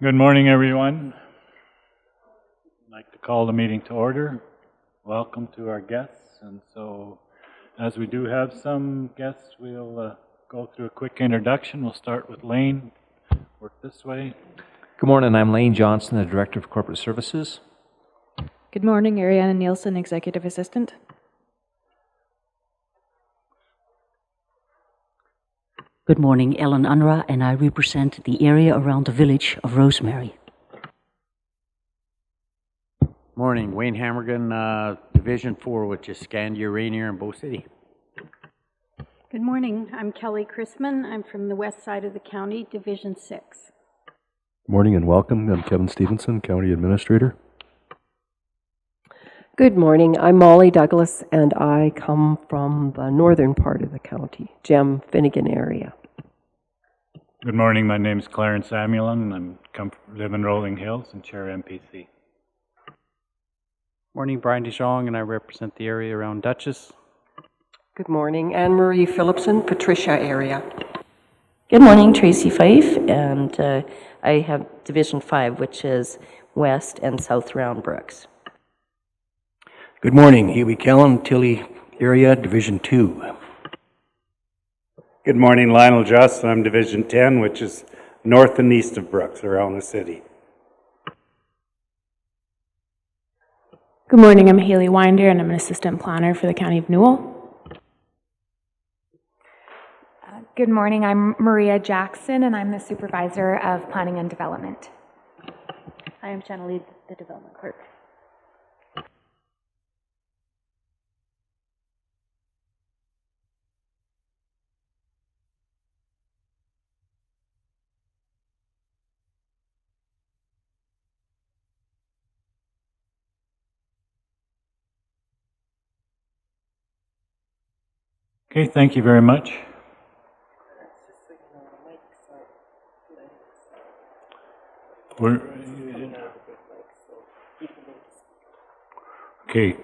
Good morning, everyone. I'd like to call the meeting to order. Welcome to our guests. And so, as we do have some guests, we'll go through a quick introduction. We'll start with Lane. Work this way. Good morning. I'm Lane Johnson, the Director of Corporate Services. Good morning, Ariana Nielsen, Executive Assistant. Good morning, Ellen Unra, and I represent the area around the village of Rosemary. Morning, Wayne Hammergan, Division 4, which is Scandia, Rainier, and Bow City. Good morning, I'm Kelly Chrisman. I'm from the west side of the county, Division 6. Good morning and welcome. I'm Kevin Stevenson, County Administrator. Good morning. I'm Molly Douglas, and I come from the northern part of the county, Gem Finnegan area. Good morning. My name is Clarence Amulon, and I live in Rolling Hills and chair MPC. Morning, Brian DeJong, and I represent the area around Dutchess. Good morning. Anne-Marie Phillipson, Patricia area. Good morning, Tracy Fife, and I have Division 5, which is west and south Round Brooks. Good morning, Huey Kellen, Tilly area, Division 2. Good morning, Lionel Just. I'm Division 10, which is north and east of Brooks, around the city. Good morning, I'm Haley Winder, and I'm an assistant planner for the County of Newell. Good morning, I'm Maria Jackson, and I'm the supervisor of planning and development. Hi, I'm Shanna Lee, the development clerk. Okay, thank you very much. Okay,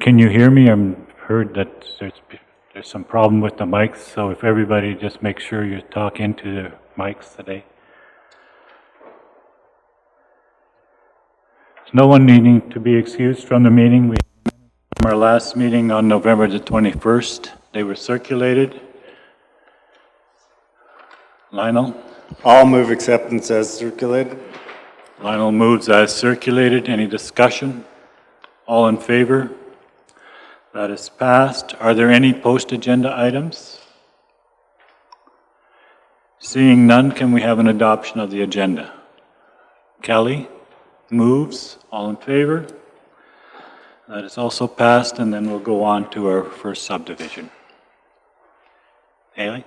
can you hear me? I've heard that there's some problem with the mics, so if everybody just make sure you talk into the mics today. There's no one needing to be excused from the meeting. We from our last meeting on November the 21st. They were circulated. Lionel? I'll move acceptance as circulated. Lionel moves as circulated. Any discussion? All in favor? That is passed. Are there any post-agenda items? Seeing none, can we have an adoption of the agenda? Kelly moves. All in favor? That is also passed, and then we'll go on to our first subdivision. Haley?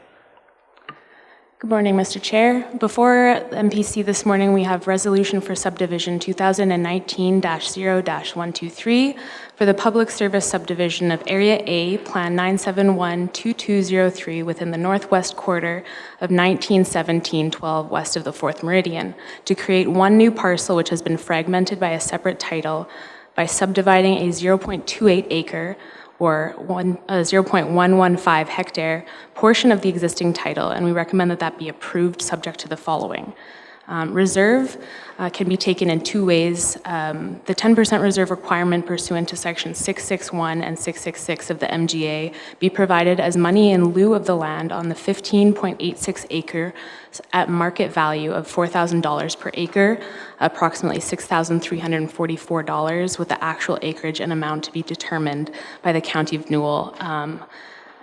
Good morning, Mr. Chair. Before MPC this morning, we have resolution for subdivision 2019-0-123 for the public service subdivision of Area A, Plan 971-2203 within the northwest quarter of 1917-12 west of the 4th Meridian to create one new parcel which has been fragmented by a separate title by subdividing a 0.28 acre or 0.115 hectare portion of the existing title, and we recommend that that be approved subject to the following. Reserve can be taken in two ways. The 10% reserve requirement pursuant to Section 661 and 666 of the MGA be provided as money in lieu of the land on the 15.86 acre at market value of $4,000 per acre, approximately $6,344, with the actual acreage and amount to be determined by the County of Newell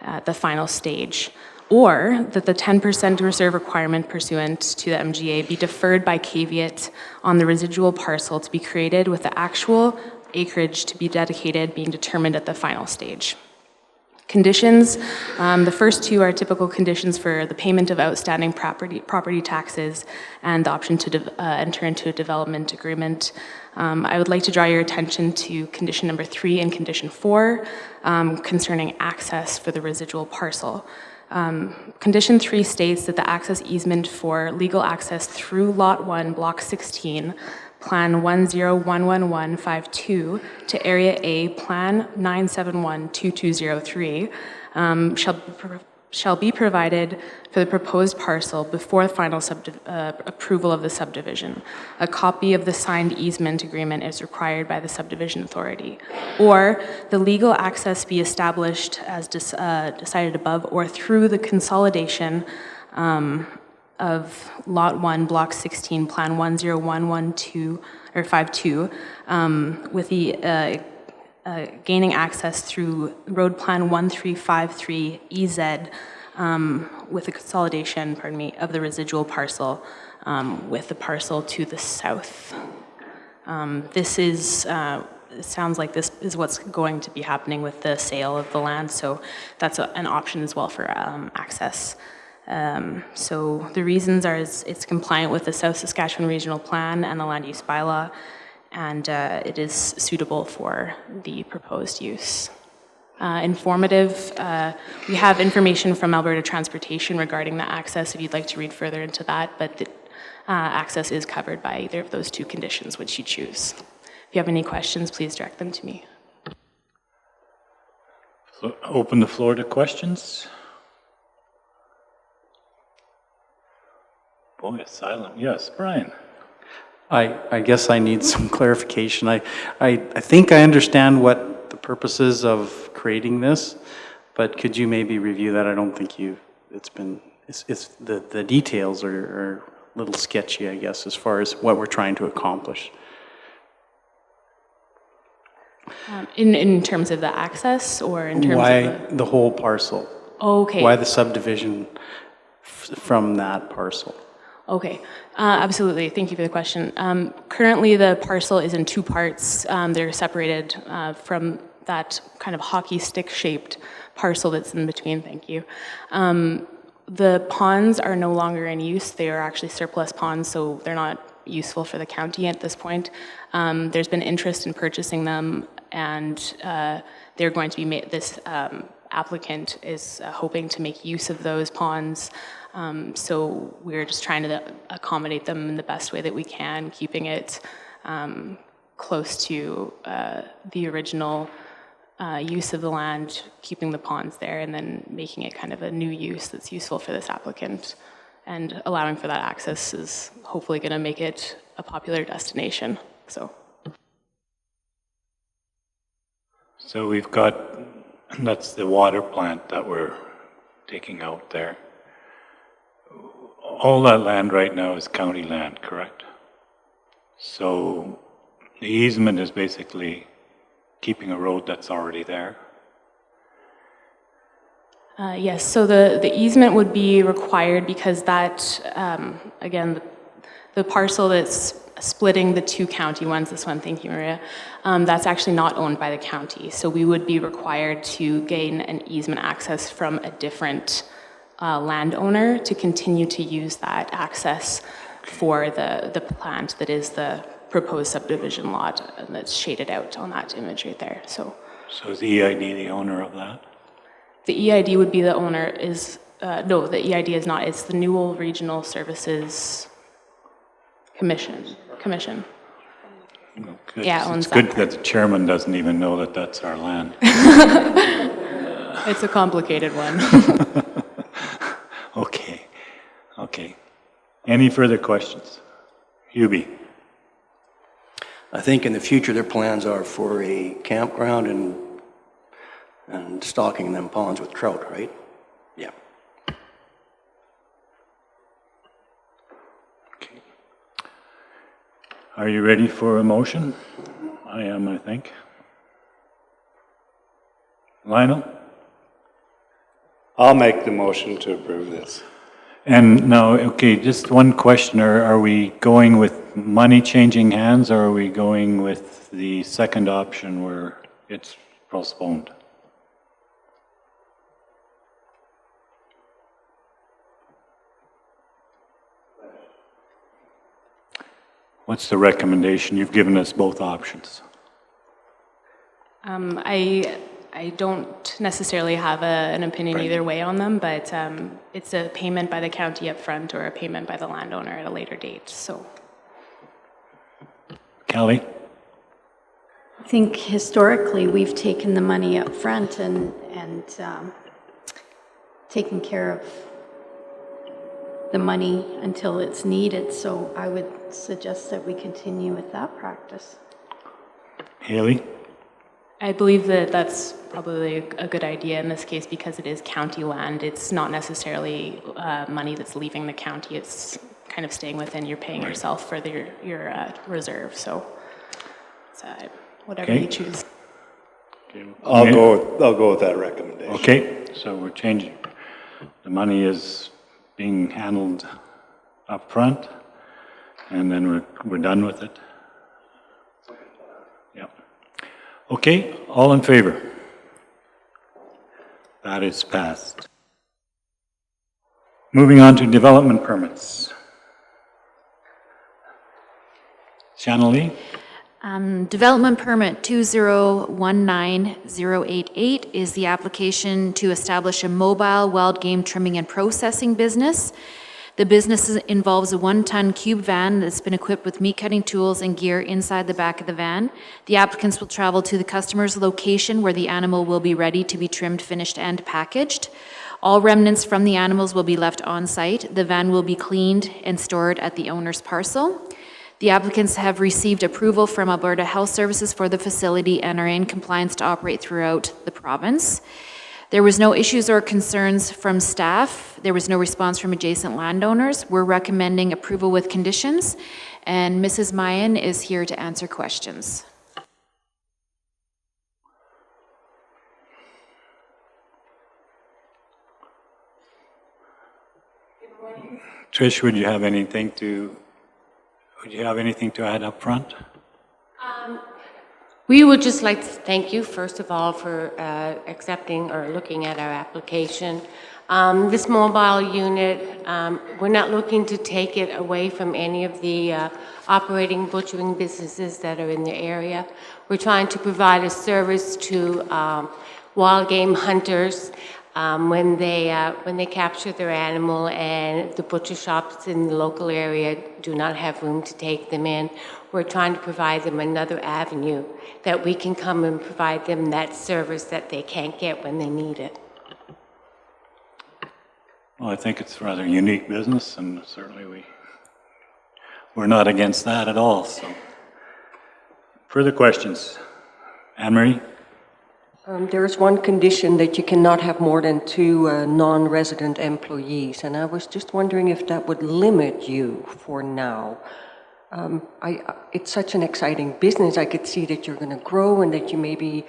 at the final stage. Or that the 10% reserve requirement pursuant to the MGA be deferred by caveat on the residual parcel to be created with the actual acreage to be dedicated being determined at the final stage. Conditions, the first two are typical conditions for the payment of outstanding property taxes and the option to enter into a development agreement. I would like to draw your attention to condition number 3 and condition 4 concerning access for the residual parcel. Condition 3 states that the access easement for legal access through Lot 1, Block 16, Plan 1011152 to Area A, Plan 9712203, shall be provided for the proposed parcel before final approval of the subdivision. A copy of the signed easement agreement is required by the subdivision authority. Or the legal access be established as decided above or through the consolidation of Lot 1, Block 16, Plan 10112 or 52, with the gaining access through Road Plan 1353 EZ with the consolidation, pardon me, of the residual parcel with the parcel to the south. This is, it sounds like this is what's going to be happening with the sale of the land, so that's an option as well for access. So the reasons are it's compliant with the South Saskatchewan Regional Plan and the Land Use Bylaw, and it is suitable for the proposed use. Informative, we have information from Alberta Transportation regarding the access if you'd like to read further into that, but the access is covered by either of those two conditions which you choose. If you have any questions, please direct them to me. So open the floor to questions. Boy, it's silent. Yes, Brian. I guess I need some clarification. I think I understand what the purpose is of creating this, but could you maybe review that? I don't think it's the details are a little sketchy, I guess, as far as what we're trying to accomplish. In terms of the access or in terms of the whole parcel? Okay. Why the subdivision from that parcel? Okay, absolutely. Thank you for the question. Currently, the parcel is in two parts. They're separated from that kind of hockey stick-shaped parcel that's in between. Thank you. The ponds are no longer in use. They are actually surplus ponds, so they're not useful for the county at this point. There's been interest in purchasing them, and they're going to be made. This applicant is hoping to make use of those ponds. So we're just trying to accommodate them in the best way that we can, keeping it close to the original use of the land, keeping the ponds there, and then making it kind of a new use that's useful for this applicant. And allowing for that access is hopefully going to make it a popular destination. So we've got, that's the water plant that we're taking out there. All that land right now is county land, correct? So the easement is basically keeping a road that's already there? Yes, so the easement would be required because that, again, the parcel that's splitting the two county ones, this one, thank you, Maria, that's actually not owned by the county. So we would be required to gain an easement access from a different landowner to continue to use that access for the plant that is the proposed subdivision lot that's shaded out on that image right there. So is the EID the owner of that? The EID would be the owner is, no, the EID is not. It's the Newell Regional Services Commission. Good. Yeah, owns it's good that the chairman doesn't even know that that's our land. It's a complicated one. Okay. Any further questions? Hubie. I think in the future their plans are for a campground and stocking them ponds with trout, right? Yeah. Okay. Are you ready for a motion? I am, I think. Lionel? I'll make the motion to approve this. And now, okay, just one question. Are we going with money changing hands, or are we going with the second option where it's postponed? What's the recommendation? You've given us both options. I don't necessarily have an opinion either way on them, but it's a payment by the county up front or a payment by the landowner at a later date. So, Kelly? I think historically we've taken the money up front and taking care of the money until it's needed. So I would suggest that we continue with that practice. Haley? I believe that that's probably a good idea in this case because it is county land. It's not necessarily money that's leaving the county. It's kind of staying within. You're paying yourself for your reserve. So it's, whatever you choose. I'll go with that recommendation. Okay, so we're changing. The money is being handled up front, and then we're done with it. Yeah. Okay, all in favor? That is passed. Moving on to development permits. Shanley? Development permit 2019088 is the application to establish a mobile wild game trimming and processing business. The business involves a 1-ton cube van that's been equipped with meat cutting tools and gear inside the back of the van. The applicants will travel to the customer's location where the animal will be ready to be trimmed, finished, and packaged. All remnants from the animals will be left on site. The van will be cleaned and stored at the owner's parcel. The applicants have received approval from Alberta Health Services for the facility and are in compliance to operate throughout the province. There was no issues or concerns from staff. There was no response from adjacent landowners. We're recommending approval with conditions, and Mrs. Mayan is here to answer questions. Trish, would you have anything to add up front? We would just like to thank you, first of all, for accepting or looking at our application. This mobile unit, we're not looking to take it away from any of the operating butchering businesses that are in the area. We're trying to provide a service to wild game hunters when they capture their animal and the butcher shops in the local area do not have room to take them in. We're trying to provide them another avenue that we can come and provide them that service that they can't get when they need it. Well, I think it's a rather unique business, and certainly we're not against that at all. So, further questions? Anne-Marie? There is one condition that you cannot have more than 2 non-resident employees, and I was just wondering if that would limit you for now. It's such an exciting business. I could see that you're going to grow and that you maybe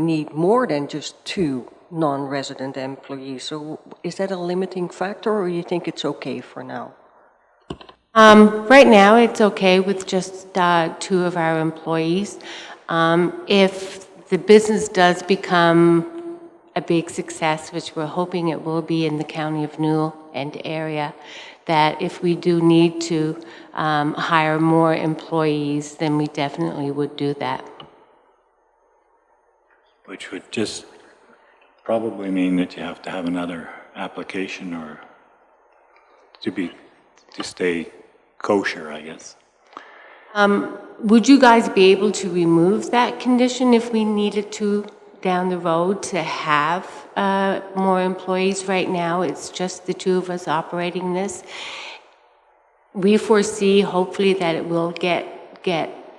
need more than just 2 non-resident employees. So is that a limiting factor, or you think it's okay for now? Right now, it's okay with just 2 of our employees. If the business does become a big success, which we're hoping it will be in the County of Newell and area, that if we do need to hire more employees, then we definitely would do that. Which would just probably mean that you have to have another application or to stay kosher, I guess. Would you guys be able to remove that condition if we needed to down the road to have more employees? Right now, it's just the 2 of us operating this. We foresee, hopefully, that it will get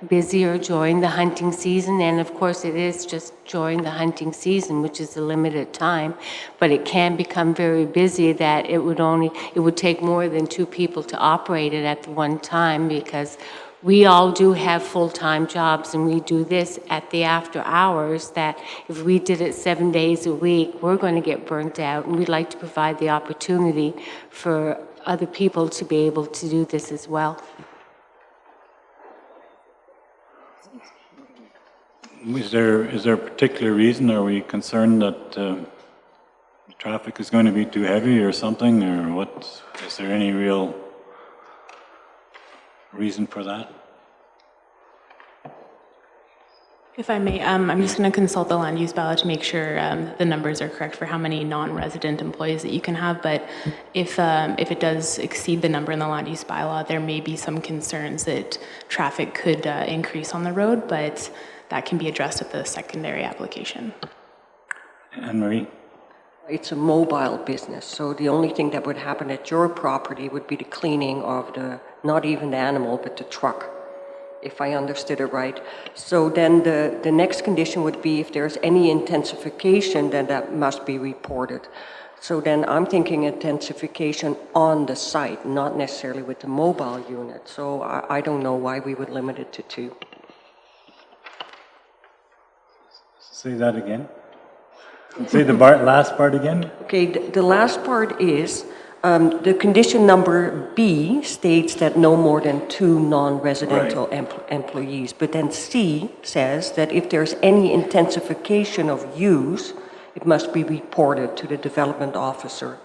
busier during the hunting season, and of course it is just during the hunting season, which is a limited time, but it can become very busy that it would take more than 2 people to operate it at one time, because we all do have full-time jobs and we do this at the after hours, that if we did it 7 days a week, we're going to get burnt out, and we'd like to provide the opportunity for other people to be able to do this as well. Is there a particular reason? Are we concerned that traffic is going to be too heavy or something, or what? Is there any real reason for that? If I may, I'm just going to consult the land use bylaw to make sure the numbers are correct for how many non-resident employees that you can have. But if it does exceed the number in the land use bylaw, there may be some concerns that traffic could increase on the road, but that can be addressed at the secondary application. Anne-Marie? It's a mobile business, so the only thing that would happen at your property would be the cleaning of not even the animal, but the truck, if I understood it right. So then the next condition would be if there's any intensification, then that must be reported. So then I'm thinking intensification on the site, not necessarily with the mobile unit. So I don't know why we would limit it to 2. Say that again. Say the last part again. Okay, the last part is the condition number B states that no more than 2 non-residential employees. But then C says that if there's any intensification of use, it must be reported to the development officer.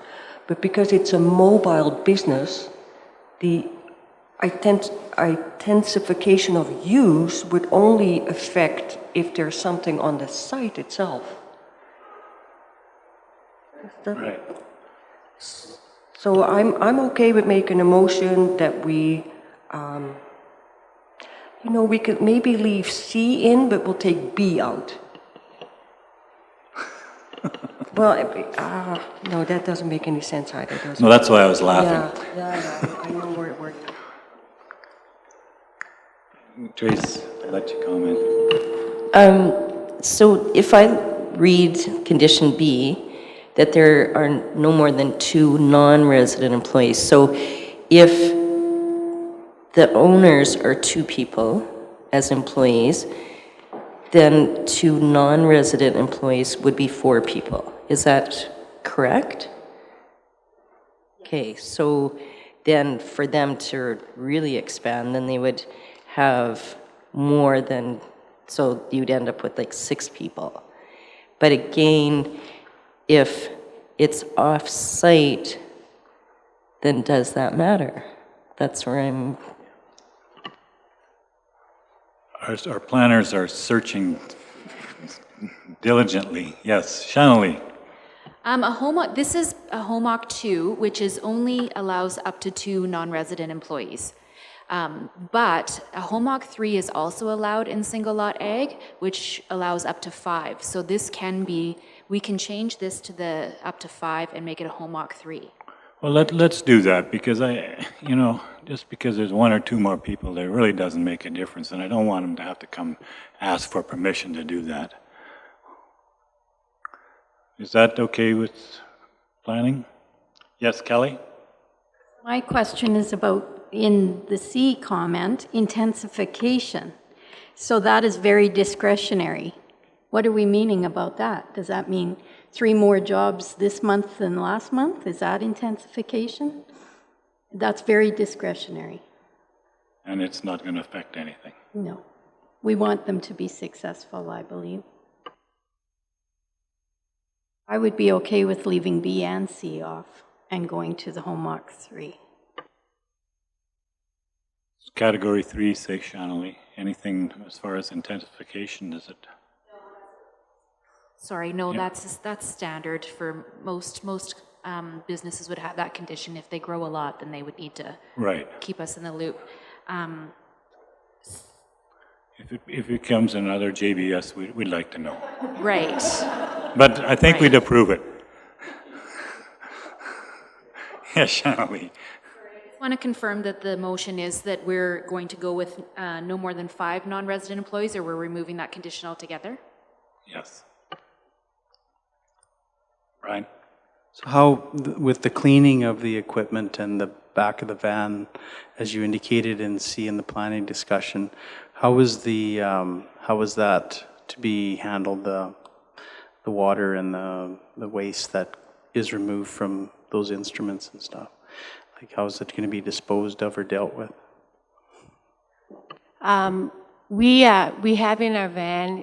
But because it's a mobile business, the intensification of use would only affect if there's something on the site itself. Right. So I'm okay with making a motion that we, we could maybe leave C in, but we'll take B out. Well, no, that doesn't make any sense either, does it? No, that's why I was laughing. Yeah, I know where we're... Trace, I'll let you comment. So if I read condition B, that there are no more than 2 non-resident employees. So if the owners are 2 people as employees, then 2 non-resident employees would be 4 people. Is that correct? Okay, so then for them to really expand, then they would have more than, so you'd end up with like 6 people. But again, if it's off-site, then does that matter? That's where I'm... Our planners are searching diligently. Yes, Shanley. This is a HOMOC 2, which only allows up to 2 non-resident employees. But a HOMOC 3 is also allowed in single lot ag, which allows up to 5. So this can be, we can change this to the up to 5 and make it a HOMOC 3. Well, let's do that, because just because there's 1 or 2 more people, there really doesn't make a difference, and I don't want them to have to come ask for permission to do that. Is that okay with planning? Yes, Kelly? My question is about, in the C comment, intensification. So that is very discretionary. What are we meaning about that? Does that mean 3 more jobs this month than last month? Is that intensification? That's very discretionary. And it's not going to affect anything. No. We want them to be successful, I believe. I would be okay with leaving B and C off and going to the HOMOC 3. Category 3, say Shanley. Anything as far as intensification, is it? Sorry, no, that's standard for most businesses would have that condition. If they grow a lot, then they would need to keep us in the loop. If it comes another JBS, we'd like to know. Right. But I think we'd approve it. Yes, Shanley. I want to confirm that the motion is that we're going to go with no more than 5 non-resident employees, or we're removing that condition altogether? Yes. Brian? So how, with the cleaning of the equipment and the back of the van, as you indicated in C in the planning discussion, how is that to be handled, the water and the waste that is removed from those instruments and stuff? Like, how is it going to be disposed of or dealt with? We have in our van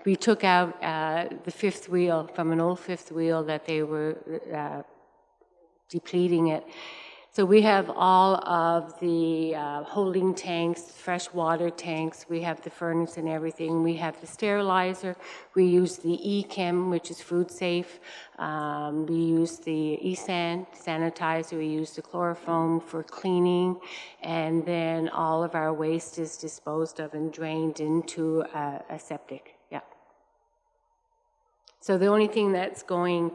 we took out the 5th wheel from an old 5th wheel that they were depleting it. So we have all of the holding tanks, fresh water tanks. We have the furnace and everything. We have the sterilizer. We use the E-Chem, which is food safe. We use the E-San sanitizer. We use the chloroform for cleaning. And then all of our waste is disposed of and drained into a septic. Yeah. So the only thing that's going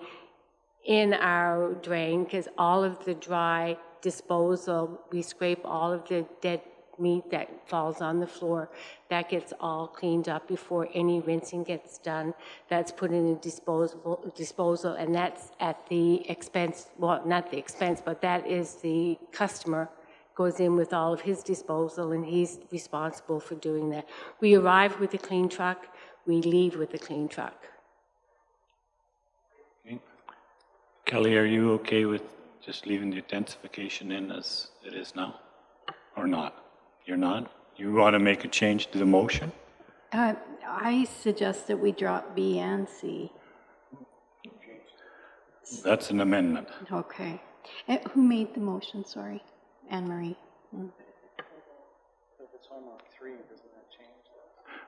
in our drain, because all of the dry disposal, we scrape all of the dead meat that falls on the floor, that gets all cleaned up before any rinsing gets done. That's put in a disposal, and that's at the expense, well, not the expense, but that is the customer goes in with all of his disposal, and he's responsible for doing that. We arrive with a clean truck, we leave with a clean truck. Okay. Kelly, are you okay with just leaving the intensification in as it is now, or not? You're not? You want to make a change to the motion? I suggest that we drop B and C. That's an amendment. Okay. Who made the motion, sorry? Anne Marie.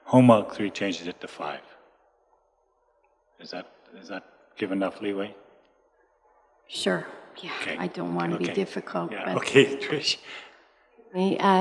Homework 3 changes it to 5. Is that give enough leeway? Sure. Yeah, Okay. I don't want to be difficult. Yeah. But Okay, Trish.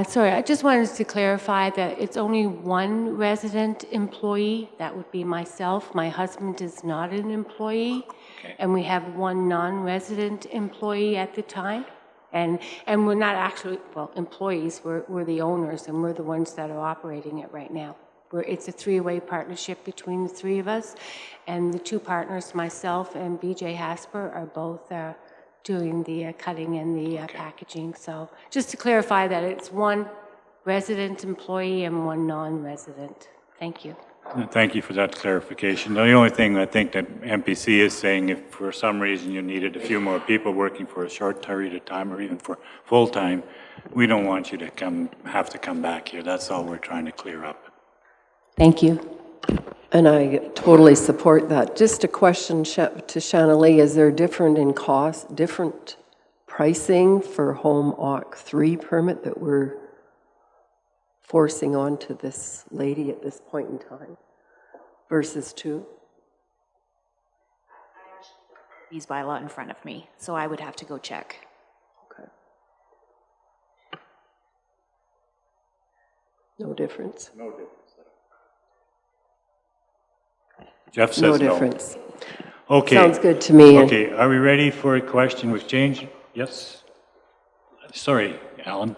Sorry, I just wanted to clarify that it's only one resident employee. That would be myself. My husband is not an employee. Okay. And we have one non-resident employee at the time. And we're not actually, well, employees, we're the owners, and we're the ones that are operating it right now. It's a three-way partnership between the three of us. And the two partners, myself and BJ Hasper, are both doing the cutting and the packaging. So just to clarify that it's one resident employee and one non-resident. Thank you. Thank you for that clarification. The only thing I think that MPC is saying, if for some reason you needed a few more people working for a short period of time or even for full time, we don't want you to have to come back here. That's all we're trying to clear up. Thank you. And I totally support that. Just a question to Shannalee, is there different in cost, different pricing for home OC 3 permit that we're forcing onto this lady at this point in time versus 2? These bylaw in front of me, so I would have to go check. Okay. No difference? No difference. Jeff says no no. difference. Okay. Sounds good to me. Okay, are we ready for a question with change? Yes? Sorry, Alan.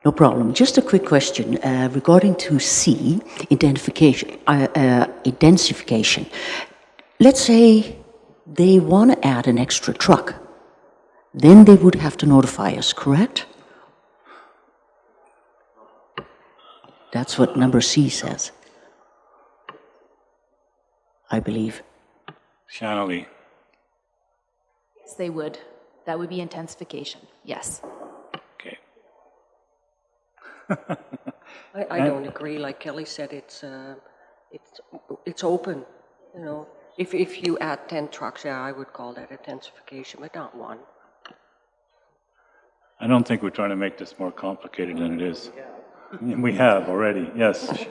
No problem. Just a quick question regarding to C, identification, intensification. Let's say they want to add an extra truck. Then they would have to notify us, correct? That's what number C says, I believe. Shannalee. Yes, they would. That would be intensification, yes. Okay. I don't agree. Like Kelly said, it's open. You know, if you add 10 trucks, yeah, I would call that intensification, but not one. I don't think we're trying to make this more complicated than it is. We have already, yes.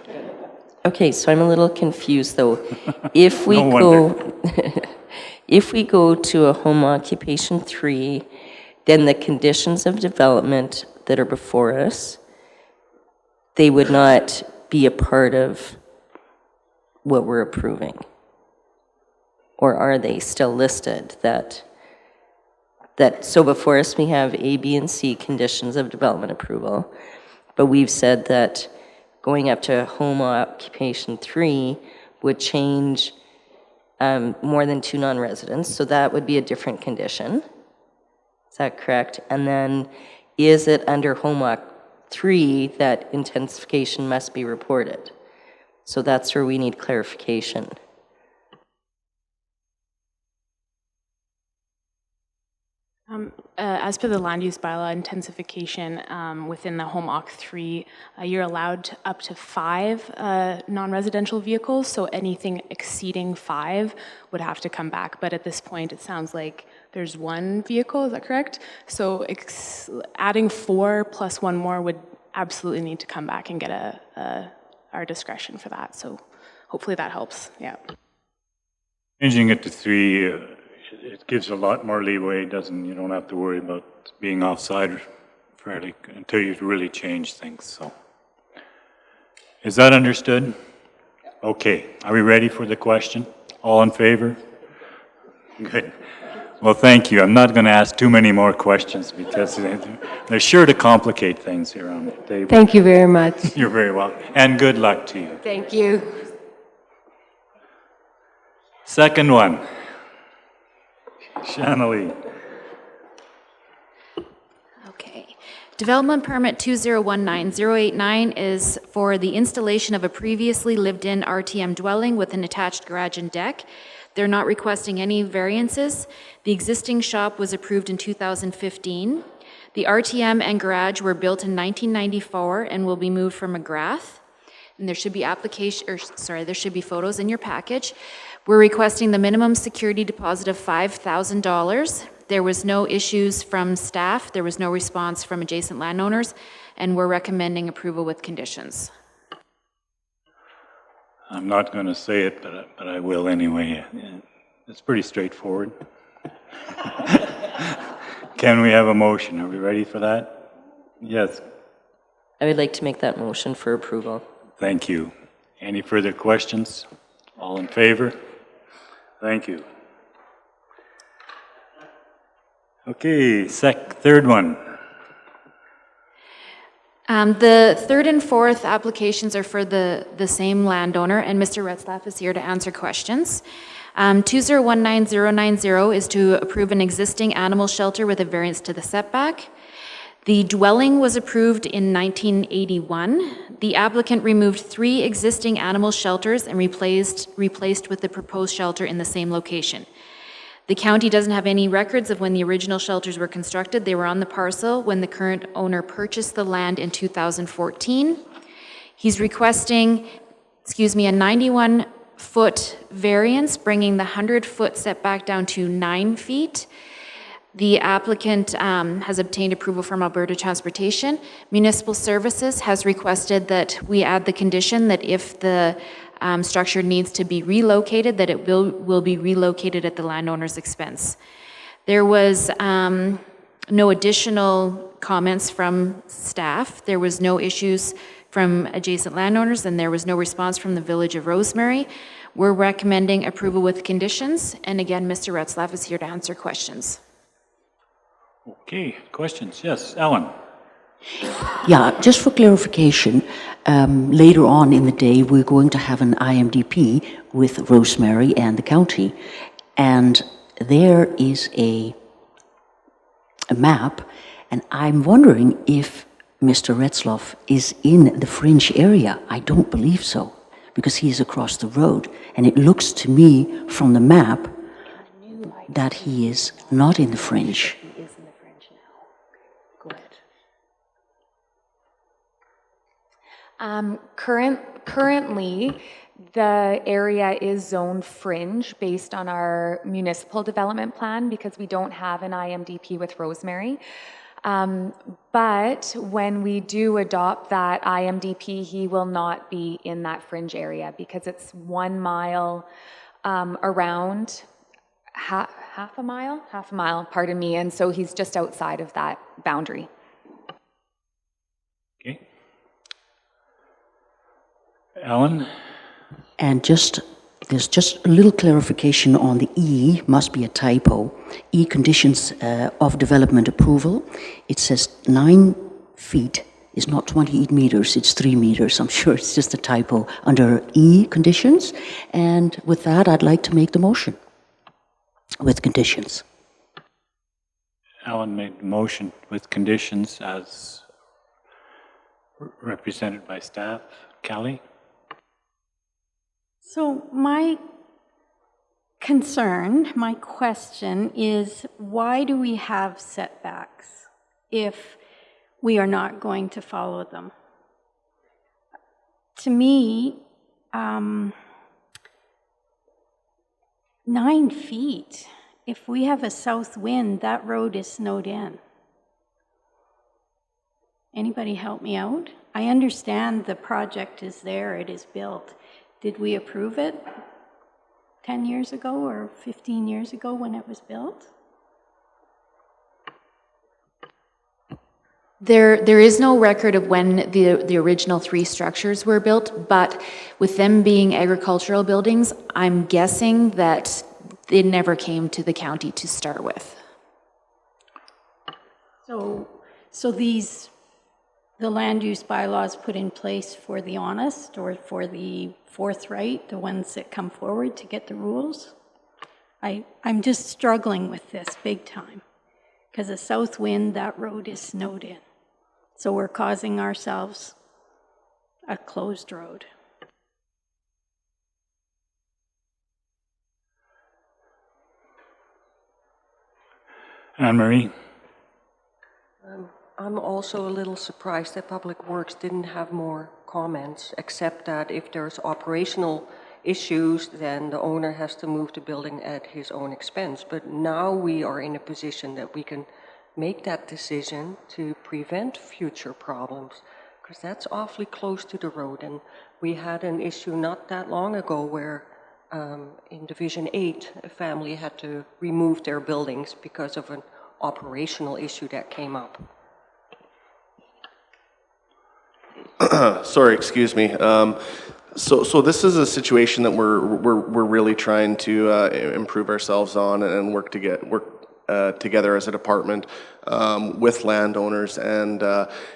Okay, so I'm a little confused though. If we if we go to a home occupation 3, then the conditions of development that are before us, they would not be a part of what we're approving? Or are they still listed so before us we have A, B, and C conditions of development approval, but we've said that going up to home occupation 3 would change more than 2 non-residents, so that would be a different condition. Is that correct? And then is it under home occ 3 that intensification must be reported? So that's where we need clarification. As per the land use bylaw, intensification within the home OC 3, you're allowed up to 5 non-residential vehicles, so anything exceeding 5 would have to come back. But at this point, it sounds like there's 1 vehicle, is that correct? So adding 4 plus 1 more would absolutely need to come back and get our discretion for that. So hopefully that helps, yeah. Changing it to 3, it gives a lot more leeway. You don't have to worry about being offside fairly until you really change things. So, is that understood? Okay. Are we ready for the question? All in favor? Good. Well, thank you. I'm not going to ask too many more questions because they're sure to complicate things here on the table. Thank you very much. You're very welcome. And good luck to you. Thank you. Second one. Shanley. Okay. Development permit 2019089 is for the installation of a previously lived-in RTM dwelling with an attached garage and deck. They're not requesting any variances. The existing shop was approved in 2015. The RTM and garage were built in 1994 and will be moved from McGrath. And there should be there should be photos in your package. We're requesting the minimum security deposit of $5,000. There was no issues from staff. There was no response from adjacent landowners, and we're recommending approval with conditions. I'm not going to say it, but I will anyway. It's pretty straightforward. Can we have a motion? Are we ready for that? Yes. I would like to make that motion for approval. Thank you. Any further questions? All in favor? Thank you. Okay, third one. The third and fourth applications are for the same landowner, and Mr. Retzlaff is here to answer questions. 2019090 is to approve an existing animal shelter with a variance to the setback. The dwelling was approved in 1981. The applicant removed 3 existing animal shelters and replaced with the proposed shelter in the same location. The county doesn't have any records of when the original shelters were constructed. They were on the parcel when the current owner purchased the land in 2014. He's requesting, a 91-foot variance, bringing the 100-foot setback down to 9 feet. The applicant has obtained approval from Alberta Transportation. Municipal Services has requested that we add the condition that if the structure needs to be relocated, that it will be relocated at the landowner's expense. There was no additional comments from staff. There was no issues from adjacent landowners, and there was no response from the Village of Rosemary. We're recommending approval with conditions, and again, Mr. Retzlaff is here to answer questions. Okay, questions? Yes, Ellen. Yeah, just for clarification, later on in the day, we're going to have an IMDP with Rosemary and the county, and there is a map, and I'm wondering if Mr. Retzlaff is in the fringe area. I don't believe so, because he is across the road, and it looks to me from the map that he is not in the fringe. Currently, the area is zoned fringe based on our municipal development plan because we don't have an IMDP with Rosemary. But when we do adopt that IMDP, he will not be in that fringe area because it's 1 mile around, half a mile, pardon me, and so he's just outside of that boundary. Okay. Alan? And there's just a little clarification on the E, must be a typo. E, conditions of development approval. It says 9 feet is not 28 meters, it's 3 meters. I'm sure it's just a typo under E, conditions. And with that, I'd like to make the motion with conditions. Alan made the motion with conditions as represented by staff. Callie? So my concern, my question is, why do we have setbacks if we are not going to follow them? To me, 9 feet, if we have a south wind, that road is snowed in. Anybody help me out? I understand the project is there, it is built. Did we approve it 10 years ago or 15 years ago when it was built? There is no record of when the original 3 structures were built, but with them being agricultural buildings, I'm guessing that they never came to the county to start with. So these, the land use bylaws put in place for the honest or for the forthright, the ones that come forward to get the rules? I'm just struggling with this big time because a south wind, that road is snowed in. So we're causing ourselves a closed road. Anne-Marie? I'm also a little surprised that Public Works didn't have more comments, except that if there's operational issues, then the owner has to move the building at his own expense. But now we are in a position that we can make that decision to prevent future problems, because that's awfully close to the road. And we had an issue not that long ago where in Division 8, a family had to remove their buildings because of an operational issue that came up. Sorry, excuse me. So this is a situation that we're really trying to improve ourselves on and work together as a department with landowners, and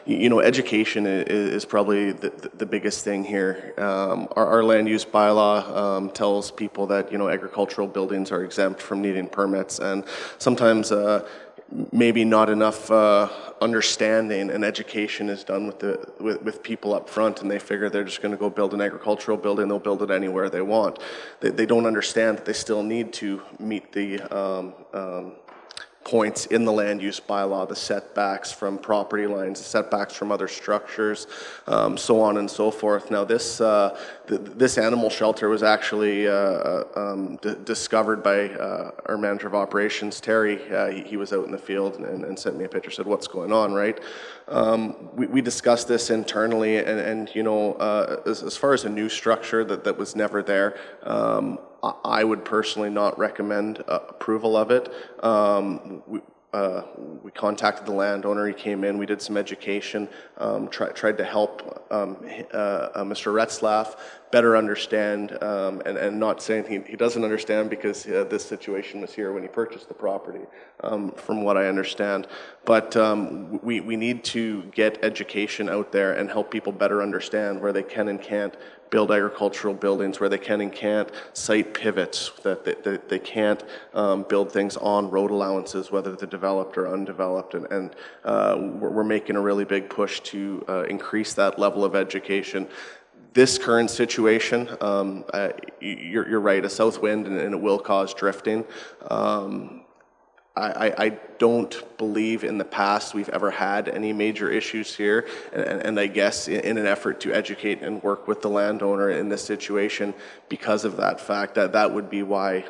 education is probably the biggest thing here. Our land use bylaw tells people that agricultural buildings are exempt from needing permits, and sometimes maybe not enough understanding and education is done with people up front, and they figure they're just going to go build an agricultural building, they'll build it anywhere they want. They don't understand that they still need to meet the points in the land use bylaw, the setbacks from property lines, the setbacks from other structures, so on and so forth. Now this animal shelter was actually discovered by our manager of operations, Terry. He was out in the field and sent me a picture, said, what's going on, right? We discussed this internally, and as far as a new structure that was never there, I would personally not recommend approval of it. We contacted the landowner, he came in, we did some education, tried to help Mr. Retzlaff better understand, and not saying he doesn't understand because this situation was here when he purchased the property, from what I understand. But we need to get education out there and help people better understand where they can and can't build agricultural buildings, where they can and can't site pivots, that they can't build things on road allowances, whether they're developed or undeveloped, and we're making a really big push to increase that level of education. This current situation, you're right, a south wind and it will cause drifting. I don't believe in the past we've ever had any major issues here, and I guess in an effort to educate and work with the landowner in this situation, because of that fact, that would be why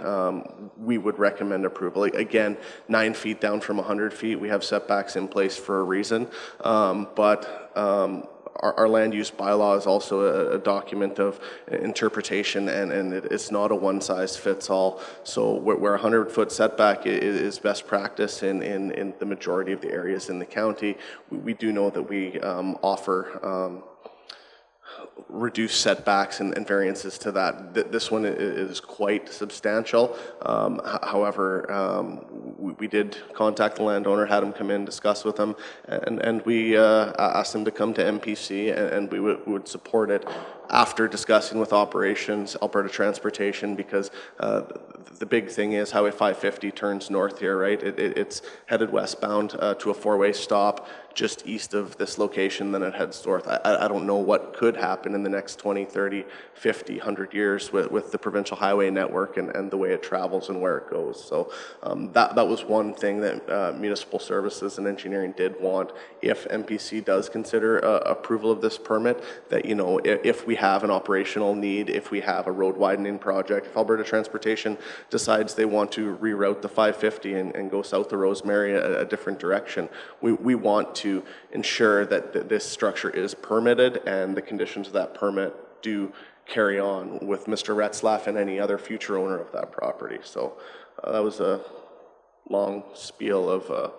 we would recommend approval. Again, 9 feet down from 100 feet, we have setbacks in place for a reason, but our land use bylaw is also a document of interpretation, and it's not a one-size-fits-all. So where 100-foot setback is best practice in the majority of the areas in the county, we do know that we offer reduced setbacks and variances to that. This one is quite substantial. However, we did contact the landowner, had him come in, discuss with him, and we asked him to come to MPC, and we would support it after discussing with operations, Alberta Transportation, because the big thing is Highway 550 turns north here, right? It's headed westbound to a four-way stop just east of this location, then it heads north. I don't know what could happen in the next 20, 30, 50, 100 years with the provincial highway network and the way it travels and where it goes. So that was one thing that municipal services and engineering did want. If MPC does consider approval of this permit, that, if we have an operational need, if we have a road widening project, if Alberta Transportation decides they want to reroute the 550 and go south of Rosemary a different direction, we want to ensure that this structure is permitted and the conditions of that permit do carry on with Mr. Retzlaff and any other future owner of that property. So that was long spiel of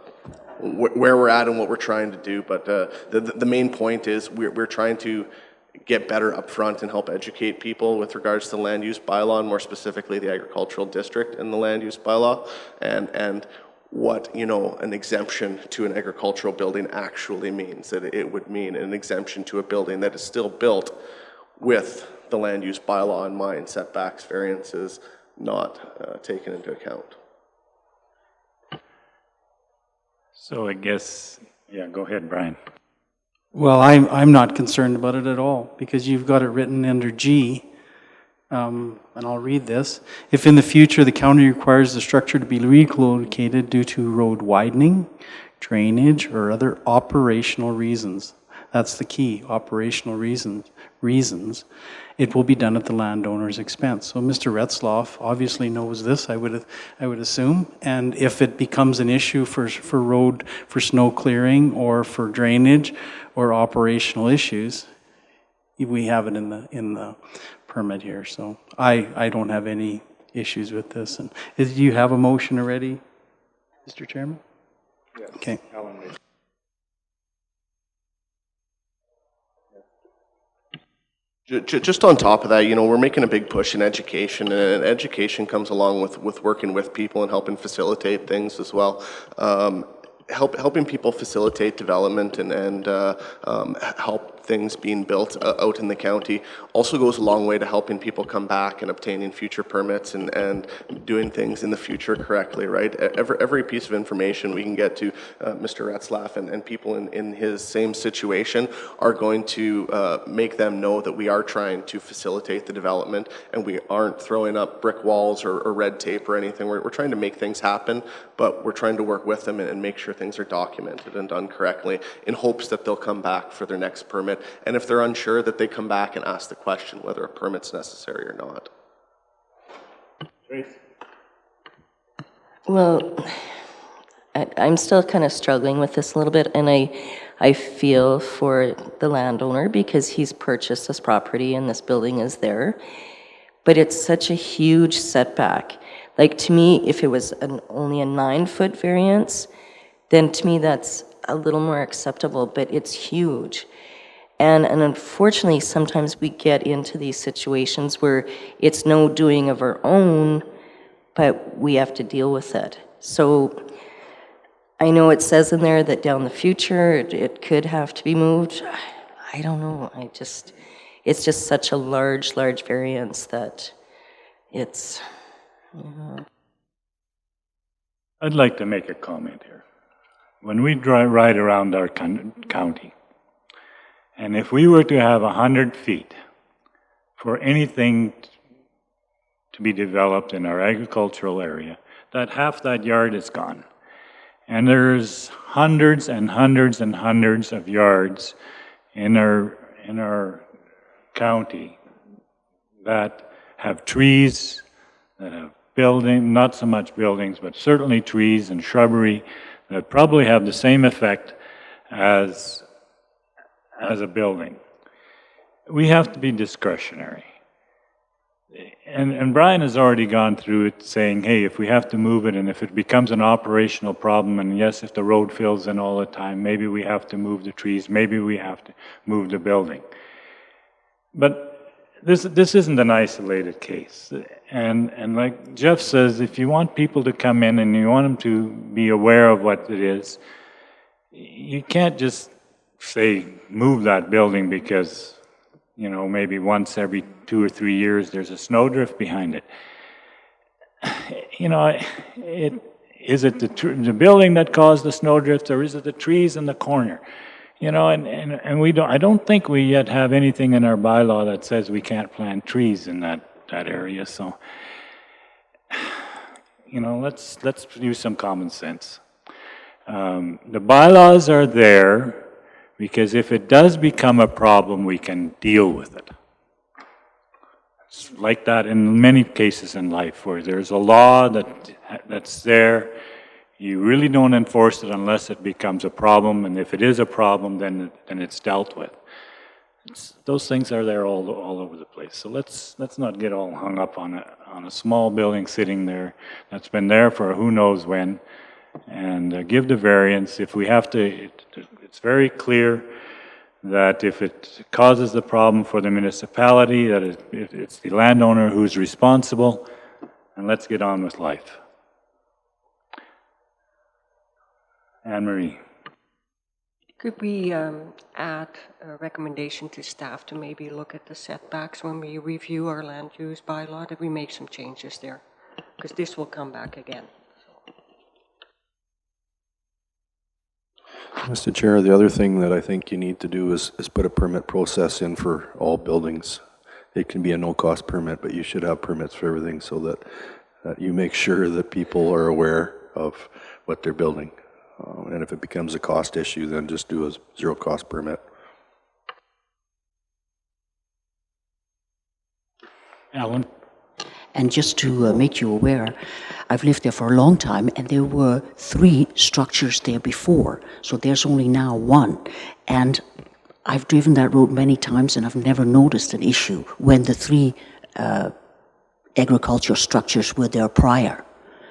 where we're at and what we're trying to do, but the main point is we're trying to get better upfront and help educate people with regards to the land use bylaw, and more specifically the agricultural district in the land use bylaw, and what, you know, an exemption to an agricultural building actually means. That it would mean an exemption to a building that is still built with the land use bylaw in mind, setbacks, variances not taken into account. So I guess, yeah, go ahead, Brian. Well, I'm not concerned about it at all, because you've got it written under G, and I'll read this. If in the future the county requires the structure to be relocated due to road widening, drainage, or other operational reasons, that's the key, operational reasons, it will be done at the landowner's expense. So Mr. Retzloff obviously knows this, I would assume, and if it becomes an issue for snow clearing or for drainage or operational issues, we have it in the permit here. So I don't have any issues with this. And do you have a motion already, Mr. Chairman? Yes. Okay. Just on top of that, you know, we're making a big push in education, and education comes along with working with people and helping facilitate things as well. Helping people facilitate development and help things being built out in the county also goes a long way to helping people come back and obtaining future permits and doing things in the future correctly, right? Every piece of information we can get to Mr. Retzlaff and people in his same situation are going to make them know that we are trying to facilitate the development and we aren't throwing up brick walls or red tape or anything. We're trying to make things happen, but we're trying to work with them and make sure things are documented and done correctly in hopes that they'll come back for their next permit. And if they're unsure, that they come back and ask the question whether a permit's necessary or not. Trace? Well, I'm still kind of struggling with this a little bit, and I feel for the landowner because he's purchased this property and this building is there. But it's such a huge setback. Like, to me, if it was only a 9-foot variance, then to me that's a little more acceptable, but it's huge. And unfortunately, sometimes we get into these situations where it's no doing of our own, but we have to deal with it. So I know it says in there that down the future it could have to be moved. I don't know. It's just such a large variance that it's... I'd like to make a comment here. When we ride around our county, and if we were to have 100 feet for anything to be developed in our agricultural area, that half that yard is gone. And there's hundreds and hundreds and hundreds of yards in our county that have trees, that have not so much buildings, but certainly trees and shrubbery that probably have the same effect as a building. We have to be discretionary. And Brian has already gone through it saying, hey, if we have to move it and if it becomes an operational problem, and yes, if the road fills in all the time, maybe we have to move the trees, maybe we have to move the building. But this isn't an isolated case. And like Jeff says, if you want people to come in and you want them to be aware of what it is, you can't just say, move that building because, you know, maybe once every 2 or 3 years there's a snowdrift behind it. You know, is it the building that caused the snowdrift, or is it the trees in the corner? You know, and we don't. I don't think we yet have anything in our bylaw that says we can't plant trees in that area. So, you know, let's use some common sense. The bylaws are there because if it does become a problem, we can deal with it. It's like that in many cases in life where there's a law that's there. You really don't enforce it unless it becomes a problem, and if it is a problem, then it's dealt with. those things are there all over the place. So let's not get all hung up on a small building sitting there that's been there for who knows when, and give the variance if we have to. It's very clear that if it causes the problem for the municipality, that it's the landowner who's responsible, and let's get on with life. Anne-Marie. Could we add a recommendation to staff to maybe look at the setbacks when we review our land use bylaw, that we make some changes there? Because this will come back again. Mr. Chair, the other thing that I think you need to do is put a permit process in for all buildings. It can be a no-cost permit, but you should have permits for everything so that you make sure that people are aware of what they're building. And if it becomes a cost issue, then just do a zero-cost permit. Alan? And just to make you aware, I've lived there for a long time, and there were 3 structures there before, so there's only now 1. And I've driven that road many times, and I've never noticed an issue when the 3 agriculture structures were there prior,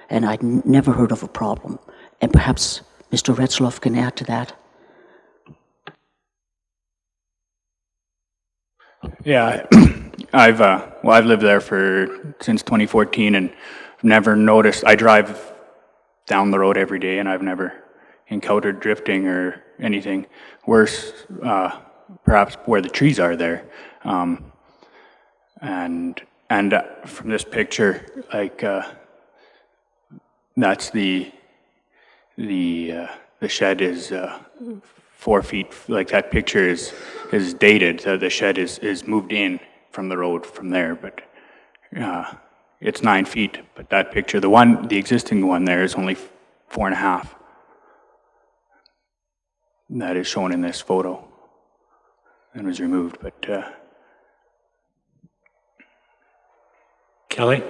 and I'd never heard of a problem. And perhaps Mr. Retzloff can add to that. Yeah, I've lived there since 2014, and I've never noticed. I drive down the road every day, and I've never encountered drifting or anything worse. Perhaps where the trees are there, and from this picture, like that's the shed is 4 feet. Like that picture is dated. The shed is moved in from the road from there, but it's 9 feet. But that picture, the existing one there is only 4.5. That is shown in this photo and was removed. But Kelly?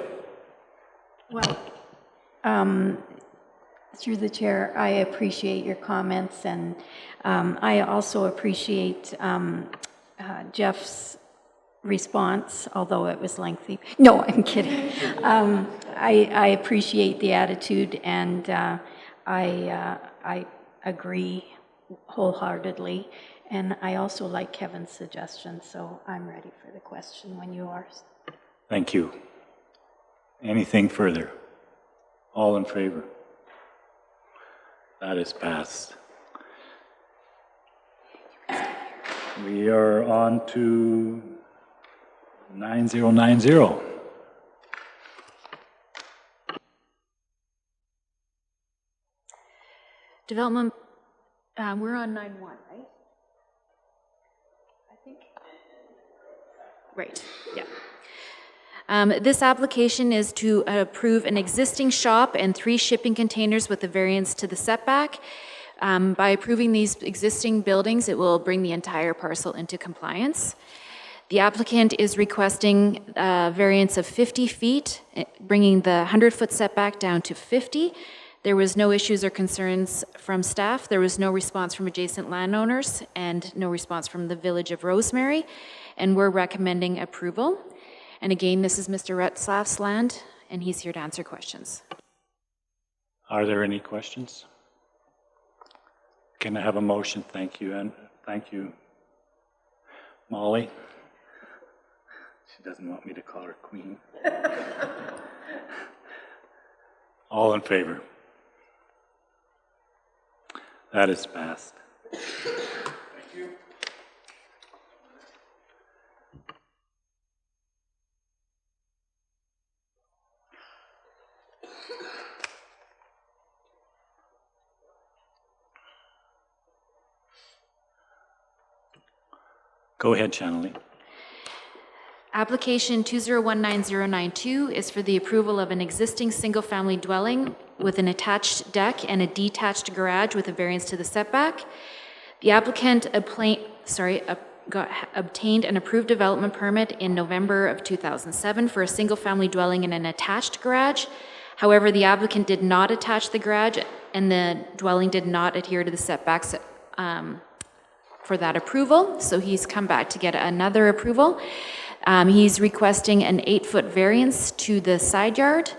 Well, through the chair, I appreciate your comments, and I also appreciate Jeff's response, although it was lengthy. No, I'm kidding. I appreciate the attitude, and I agree wholeheartedly, and I also like Kevin's suggestion, so I'm ready for the question when you are. Thank you. Anything further? All in favor? That is passed. We are on to 9090. Development, we're on 9-1, right? I think. Right, yeah. This application is to approve an existing shop and 3 shipping containers with a variance to the setback. By approving these existing buildings, it will bring the entire parcel into compliance. The applicant is requesting a variance of 50 feet, bringing the 100-foot setback down to 50. There was no issues or concerns from staff. There was no response from adjacent landowners and no response from the village of Rosemary, and we're recommending approval. And again, this is Mr. Retzlaff's land, and he's here to answer questions. Are there any questions? Can I have a motion? Thank you, and thank you, Molly. She doesn't want me to call her queen. All in favor? That is passed. Thank you. Go ahead, Channelie. Application 2019092 is for the approval of an existing single-family dwelling with an attached deck and a detached garage with a variance to the setback. The applicant obtained an approved development permit in November of 2007 for a single-family dwelling and an attached garage. However, the applicant did not attach the garage, and the dwelling did not adhere to the setbacks for that approval, so he's come back to get another approval. He's requesting an 8-foot variance to the side yard,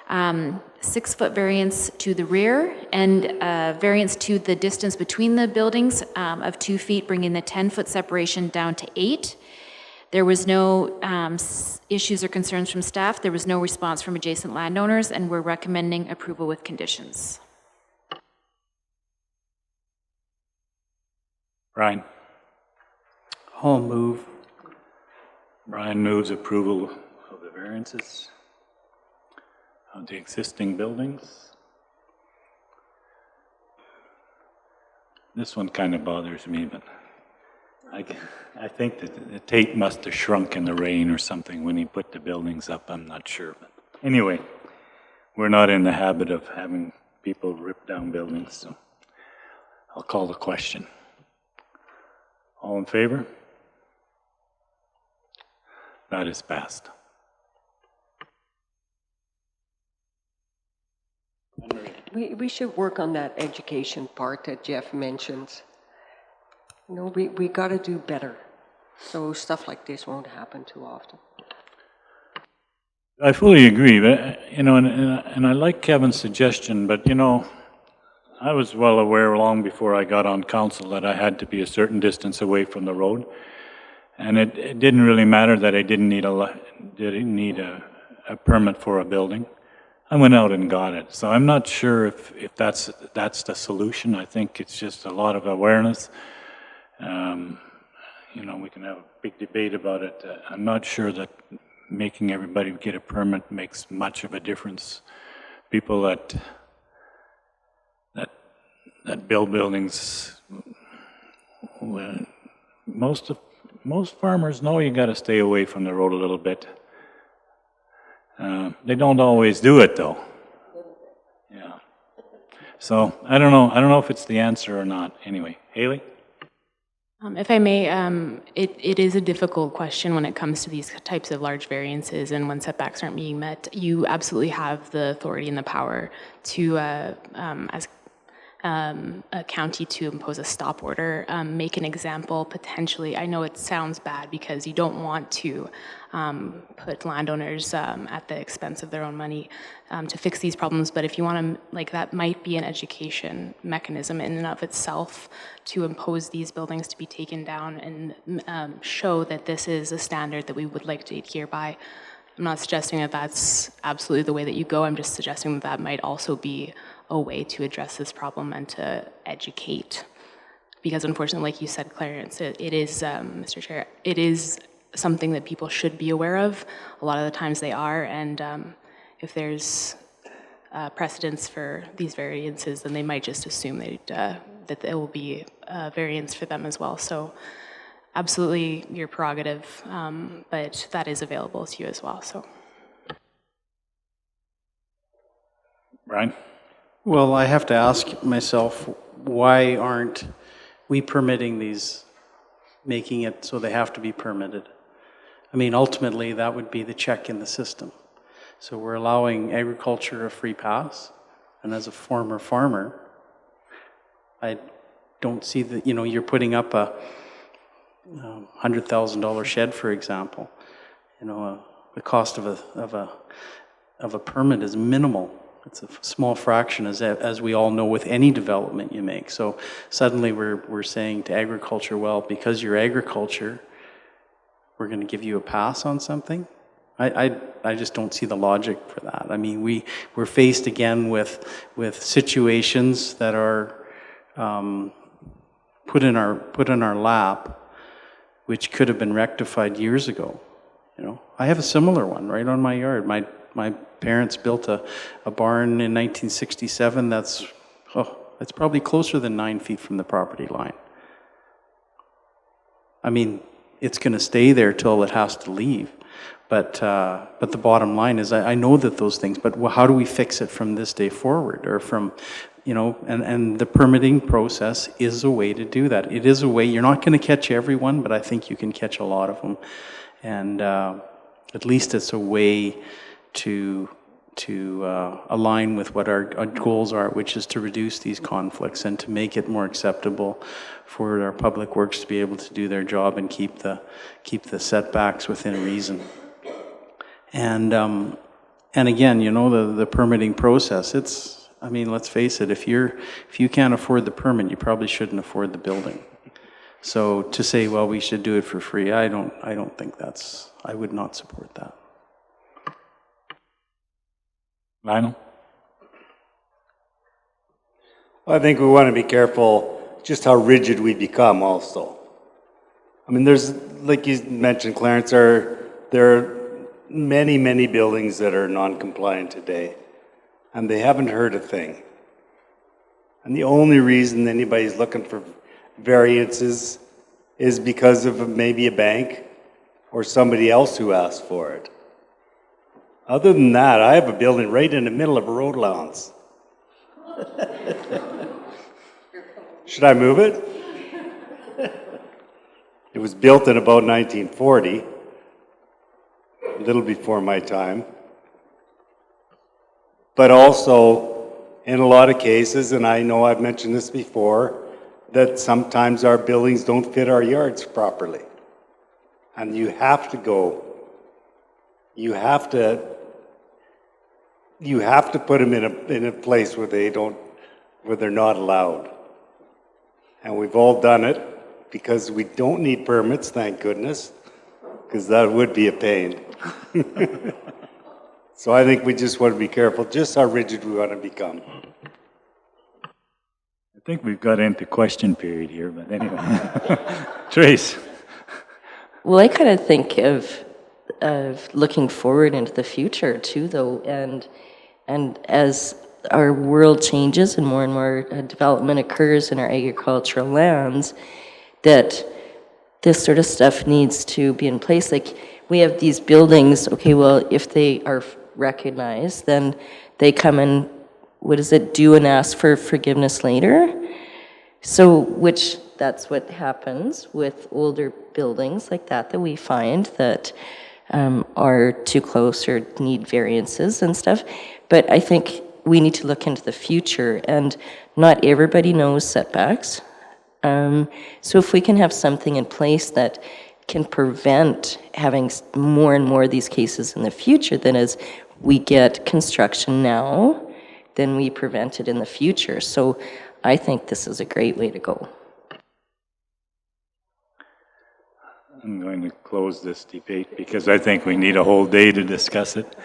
6-foot variance to the rear, and variance to the distance between the buildings of 2 feet, bringing the 10-foot separation down to 8. There was no issues or concerns from staff. There was no response from adjacent landowners, and we're recommending approval with conditions. Brian? I'll move. Brian moves approval of the variances of the existing buildings. This one kind of bothers me, but I think that the tape must have shrunk in the rain or something when he put the buildings up. I'm not sure. But anyway, we're not in the habit of having people rip down buildings, so I'll call the question. All in favor? That is passed. We should work on that education part that Jeff mentions. You know, we got to do better, so stuff like this won't happen too often. I fully agree, but you know, and I like Kevin's suggestion, but you know, I was well aware long before I got on council that I had to be a certain distance away from the road, and it didn't really matter that I didn't need a permit for a building. I went out and got it, so I'm not sure if that's the solution. I think it's just a lot of awareness. You know, we can have a big debate about it. I'm not sure that making everybody get a permit makes much of a difference. People that build buildings, most farmers know you got to stay away from the road a little bit. They don't always do it though. Yeah. So I don't know if it's the answer or not. Anyway, Haley? If I may, it is a difficult question when it comes to these types of large variances, and when setbacks aren't being met. You absolutely have the authority and the power to, as a county, to impose a stop order, make an example potentially. I know it sounds bad because you don't want to put landowners at the expense of their own money to fix these problems, but if you want to, like, that might be an education mechanism in and of itself to impose these buildings to be taken down and show that this is a standard that we would like to adhere by. I'm not suggesting that that's absolutely the way that you go. I'm just suggesting that that might also be a way to address this problem and to educate. Because unfortunately, like you said, Clarence, it is, Mr. Chair, it is something that people should be aware of. A lot of the times they are, and if there's precedence for these variances, then they might just assume that it will be a variance for them as well. So absolutely your prerogative, but that is available to you as well. So, Brian? Well, I have to ask myself, why aren't we permitting these, making it so they have to be permitted? I mean, ultimately, that would be the check in the system. So we're allowing agriculture a free pass, and as a former farmer, I don't see that, you know, you're putting up a $100,000 shed, for example. You know, the cost of a permit is minimal. It's a small fraction, as we all know, with any development you make. So suddenly we're saying to agriculture, well, because you're agriculture, we're going to give you a pass on something. I just don't see the logic for that. I mean, we're faced again with situations that are put in our lap, which could have been rectified years ago. You know, I have a similar one right on my yard. My parents built a barn in 1967 that's it's probably closer than 9 feet from the property line. I mean, it's going to stay there till it has to leave. But the bottom line is, I know that those things, but how do we fix it from this day forward? Or from, you know, and the permitting process is a way to do that. It is a way. You're not going to catch everyone, but I think you can catch a lot of them. And at least it's a way to align with what our goals are, which is to reduce these conflicts and to make it more acceptable for our public works to be able to do their job and keep the setbacks within reason. And again, you know, the permitting process, I mean, let's face it, if you can't afford the permit, you probably shouldn't afford the building. So to say, well, we should do it for free, I don't think I would not support that. Lionel? I think we want to be careful just how rigid we become also. I mean, there's, like you mentioned, Clarence, there are many, many buildings that are non-compliant today, and they haven't heard a thing. And the only reason anybody's looking for variances is because of maybe a bank or somebody else who asked for it. Other than that, I have a building right in the middle of a road allowance. Should I move it? It was built in about 1940, a little before my time. But also, in a lot of cases, and I know I've mentioned this before, that sometimes our buildings don't fit our yards properly. And you have to put them in a place where they're not allowed. And we've all done it because we don't need permits, thank goodness, because that would be a pain. So I think we just want to be careful just how rigid we want to become. I think we've got into question period here, but anyway. Trace. Well, I kind of think of looking forward into the future too, though, and as our world changes and more development occurs in our agricultural lands, that this sort of stuff needs to be in place. Like, we have these buildings, okay, well, if they are recognized, then they come and, do and ask for forgiveness later? So, which, that's what happens with older buildings like that we find that are too close or need variances and stuff. But I think we need to look into the future, and not everybody knows setbacks. So if we can have something in place that can prevent having more and more of these cases in the future, then as we get construction now, then we prevent it in the future. So I think this is a great way to go. I'm going to close this debate because I think we need a whole day to discuss it.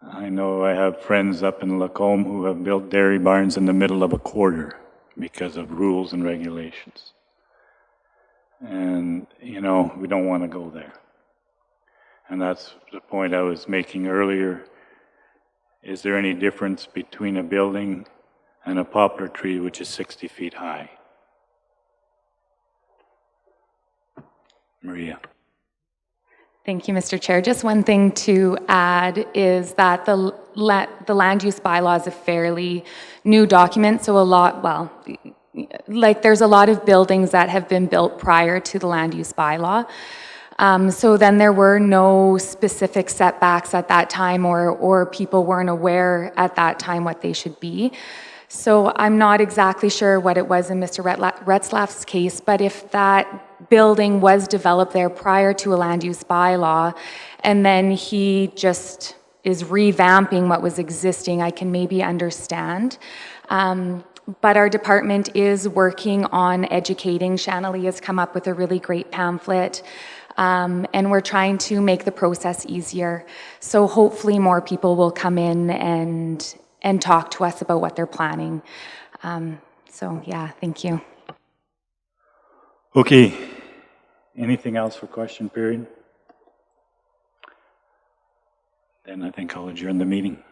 I know I have friends up in Lacombe who have built dairy barns in the middle of a quarter because of rules and regulations. And, you know, we don't want to go there. And that's the point I was making earlier. Is there any difference between a building and a poplar tree which is 60 feet high? Maria. Thank you, Mr. Chair. Just one thing to add is that the land use bylaw is a fairly new document, so there's a lot of buildings that have been built prior to the land use bylaw. So then there were no specific setbacks at that time, or people weren't aware at that time what they should be. So I'm not exactly sure what it was in Mr. Retzlaff's case, but if that building was developed there prior to a land use bylaw, and then he just is revamping what was existing, I can maybe understand. But our department is working on educating. Shanley has come up with a really great pamphlet, and we're trying to make the process easier. So hopefully more people will come in and talk to us about what they're planning. So yeah, thank you. Okay. Anything else for question period? Then I think I'll adjourn the meeting.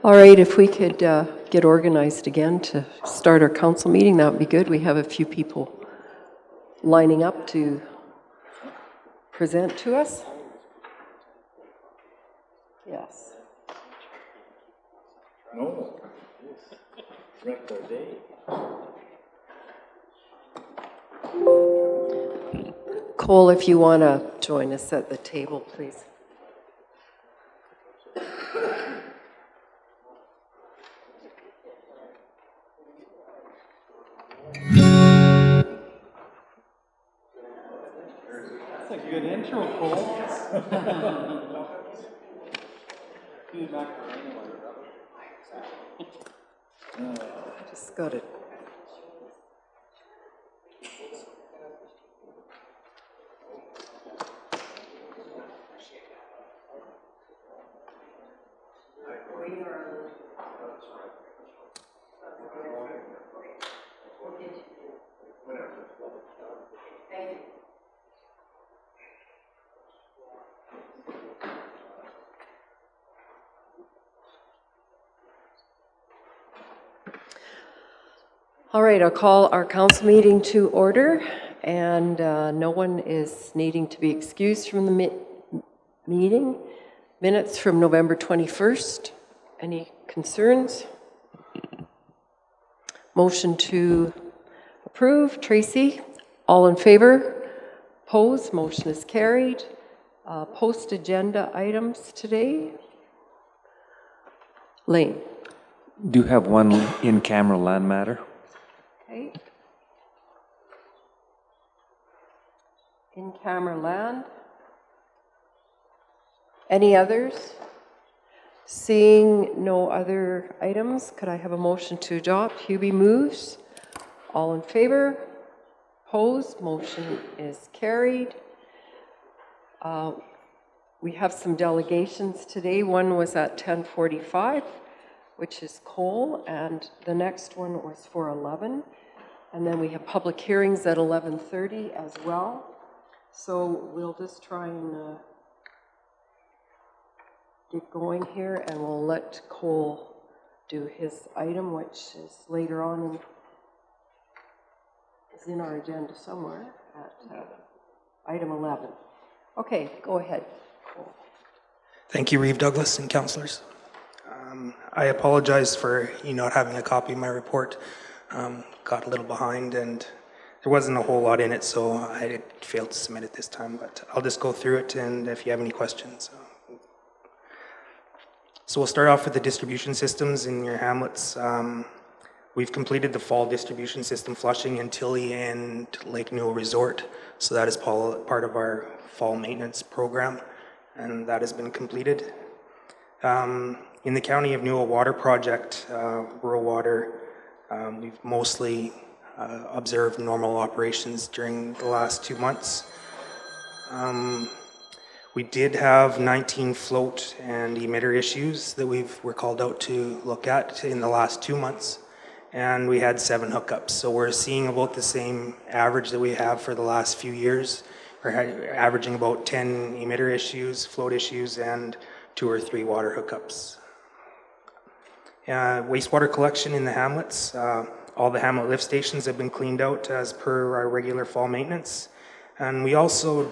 All right, if we could get organized again to start our council meeting, that would be good. We have a few people lining up to present to us. Yes. No. Wrecked our day. Cole, if you want to join us at the table, please. That's a good intro, Cole. Just got it. All right, I'll call our council meeting to order, and no one is needing to be excused from the meeting. Minutes from November 21st. Any concerns? Motion to approve. Tracy, all in favor? Opposed? Motion is carried. Post agenda items today. Lane. Do have one in-camera land matter. Okay. In-camera land. Any others? Seeing no other items, could I have a motion to adopt? Hubie moves. All in favor? Opposed? Motion is carried. We have some delegations today. One was at 10:45, which is Cole, and the next one was for 11. And then we have public hearings at 11:30 as well. So we'll just try and get going here, and we'll let Cole do his item, which is later on and is in our agenda somewhere at item 11. Okay, go ahead, Cole. Thank you, Reeve Douglas and councillors. I apologize for you not having a copy of my report. Got a little behind and there wasn't a whole lot in it, so I failed to submit it this time, but I'll just go through it, and if you have any questions. So we'll start off with the distribution systems in your hamlets. We've completed the fall distribution system flushing in Tilly and Lake Newell Resort, so that is part of our fall maintenance program, and that has been completed. In the County of Newell Water Project, rural water, we've mostly observed normal operations during the last 2 months. We did have 19 float and emitter issues that were called out to look at in the last 2 months, and we had 7 hookups. So we're seeing about the same average that we have for the last few years. We're averaging about 10 emitter issues, float issues, and 2 or 3 water hookups. Wastewater collection in the hamlets. All the hamlet lift stations have been cleaned out as per our regular fall maintenance. And we also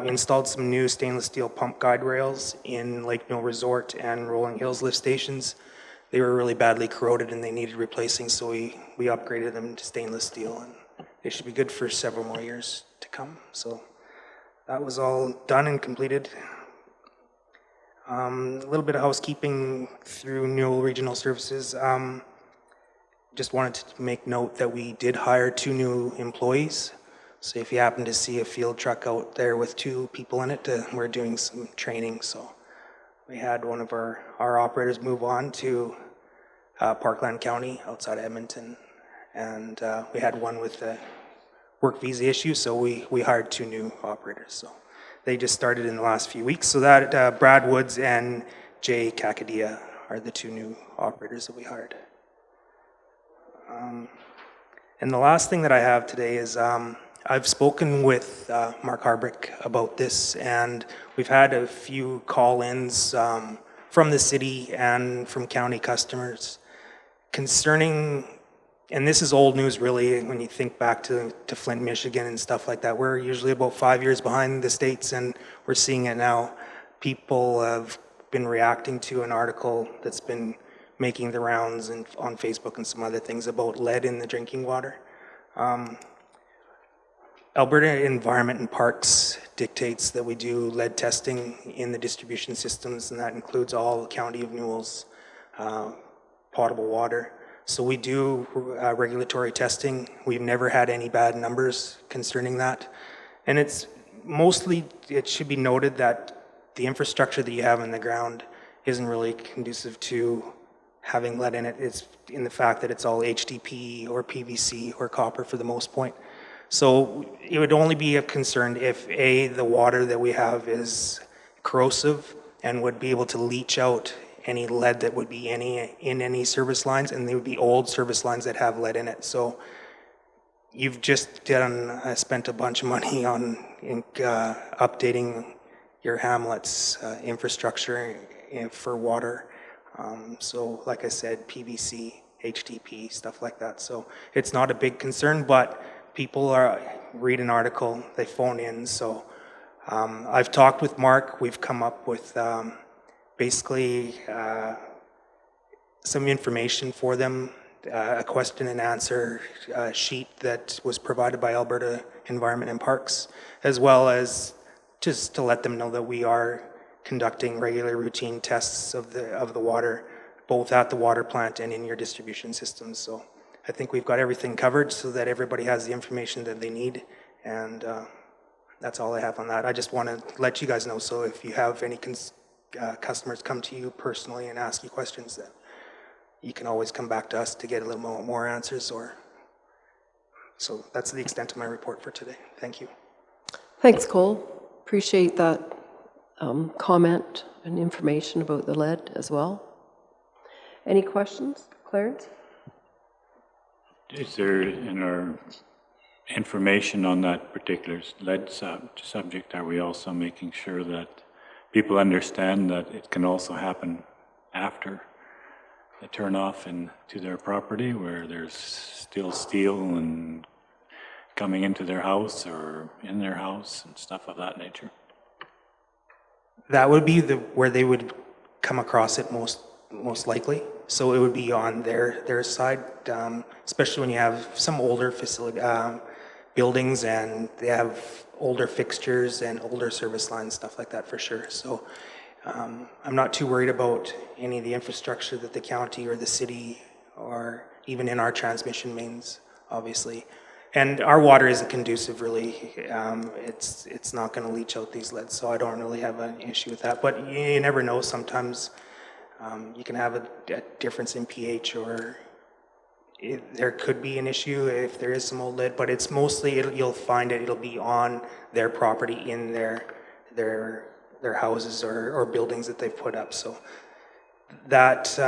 installed some new stainless steel pump guide rails in Lake Newell Resort and Rolling Hills lift stations. They were really badly corroded and they needed replacing, so we upgraded them to stainless steel, and they should be good for several more years to come. So that was all done and completed. A little bit of housekeeping through Newell Regional Services. Just wanted to make note that we did hire 2 new employees. So if you happen to see a field truck out there with 2 people in it, we're doing some training. So we had one of our operators move on to Parkland County outside of Edmonton. And we had one with a work visa issue, so we hired 2 new operators. So they just started in the last few weeks. So that Brad Woods and Jay Kakadia are the 2 new operators that we hired. And the last thing that I have today is I've spoken with Mark Harbrick about this, and we've had a few call-ins from the city and from county customers concerning, and this is old news really when you think back to Flint, Michigan and stuff like that. We're usually about 5 years behind the States, and we're seeing it now. People have been reacting to an article that's been making the rounds on Facebook and some other things about lead in the drinking water. Alberta Environment and Parks dictates that we do lead testing in the distribution systems, and that includes all County of Newell's potable water. So we do regulatory testing. We've never had any bad numbers concerning that. And it's mostly, it should be noted that the infrastructure that you have in the ground isn't really conducive to having lead in it. It's in the fact that it's all HDPE or PVC or copper for the most part. So it would only be a concern if A, the water that we have is corrosive and would be able to leach out any lead that would be in any service lines, and they would be old service lines that have lead in it. So you've just spent a bunch of money on updating your hamlet's infrastructure for water. So like I said, PVC, HDP, stuff like that. So it's not a big concern, but people read an article, they phone in. So I've talked with Mark. We've come up with basically some information for them, a question and answer sheet that was provided by Alberta Environment and Parks, as well as just to let them know that we are conducting regular routine tests of the water, both at the water plant and in your distribution systems. So I think we've got everything covered so that everybody has the information that they need, and that's all I have on that. I just want to let you guys know, so if you have any customers come to you personally and ask you questions, that you can always come back to us to get a little more answers. So that's the extent of my report for today. Thank you. Thanks, Cole. Appreciate that comment and information about the lead as well. Any questions, Clarence? Is there, in our information on that particular lead subject, are we also making sure that people understand that it can also happen after the turnoff into their property, where there's still steel and coming into their house or in their house and stuff of that nature? That would be where they would come across it most likely. So it would be on their side, especially when you have some older facility buildings and they have older fixtures and older service lines, stuff like that for sure. So I'm not too worried about any of the infrastructure that the county or the city or even in our transmission mains, obviously. And our water isn't conducive, really. It's not going to leach out these leads, so I don't really have an issue with that. But you never know. Sometimes you can have a difference in pH, or there could be an issue if there is some old lead. But it's mostly you'll find it'll be on their property in their houses or buildings that they've put up. So that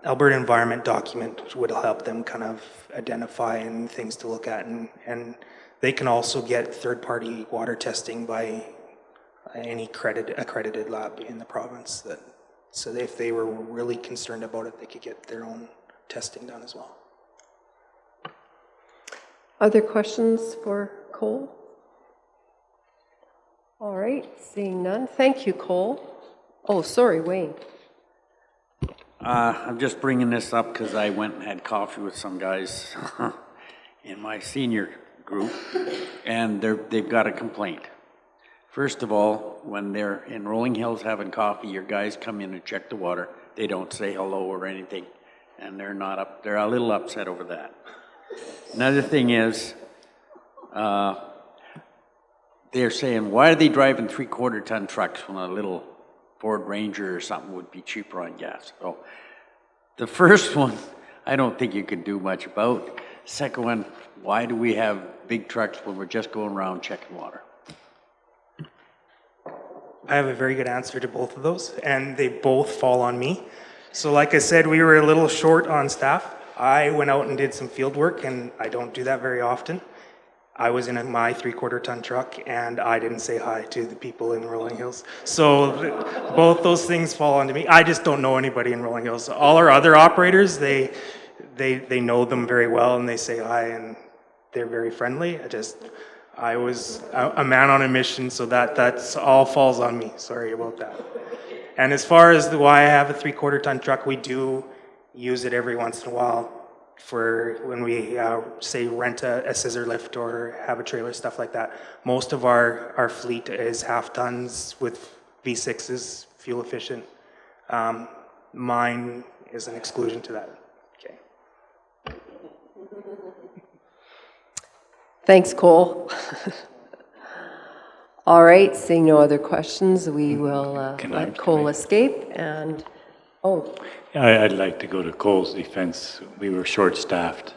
Alberta Environment document would help them kind of identify and things to look at, and they can also get third-party water testing by any accredited lab in the province. So if they were really concerned about it, they could get their own testing done as well. Other questions for Cole? All right, seeing none. Thank you, Cole. Oh, sorry, Wayne. I'm just bringing this up because I went and had coffee with some guys in my senior group, and they've got a complaint. First of all, when they're in Rolling Hills having coffee, your guys come in and check the water. They don't say hello or anything, and they're a little upset over that. Another thing is, they're saying, why are they driving 3/4-ton trucks when a little Ford Ranger or something would be cheaper on gas? So the first one, I don't think you can do much about. Second one, why do we have big trucks when we're just going around checking water? I have a very good answer to both of those, and they both fall on me. So like I said, we were a little short on staff. I went out and did some field work, and I don't do that very often. I was in my 3/4 ton truck and I didn't say hi to the people in Rolling Hills. So both those things fall onto me. I just don't know anybody in Rolling Hills. All our other operators, they know them very well and they say hi and they're very friendly. I was a man on a mission, so that's all falls on me. Sorry about that. And as far as why I have a 3/4 ton truck, we do use it every once in a while for when we say rent a scissor lift or have a trailer, stuff like that. Most of our fleet is half tons with V6s, fuel efficient. Mine is an exclusion to that. Okay. Thanks, Cole. All right, seeing no other questions, we will let Cole escape and, I'd like to go to Cole's defense. We were short-staffed,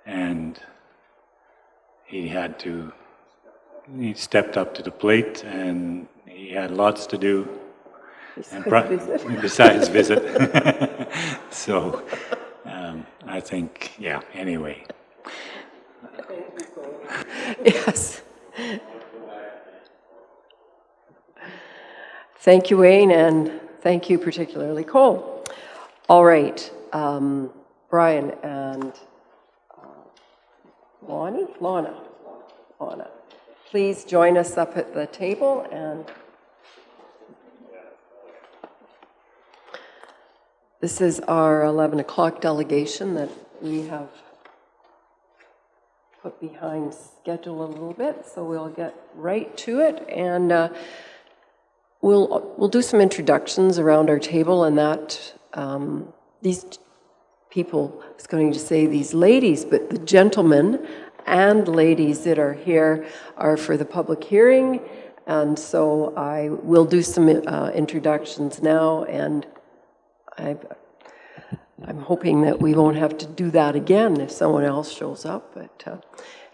and he stepped up to the plate, and he had lots to do. Besides visit. So, I think, anyway. Yes. Thank you, Wayne, and thank you particularly, Cole. All right, Brian and Lana, please join us up at the table. And this is our 11 o'clock delegation that we have put behind schedule a little bit, so we'll get right to it. And we'll do some introductions around our table, and that these people, I was going to say these ladies, but the gentlemen and ladies that are here are for the public hearing, and so I will do some introductions now, and I'm hoping that we won't have to do that again if someone else shows up. But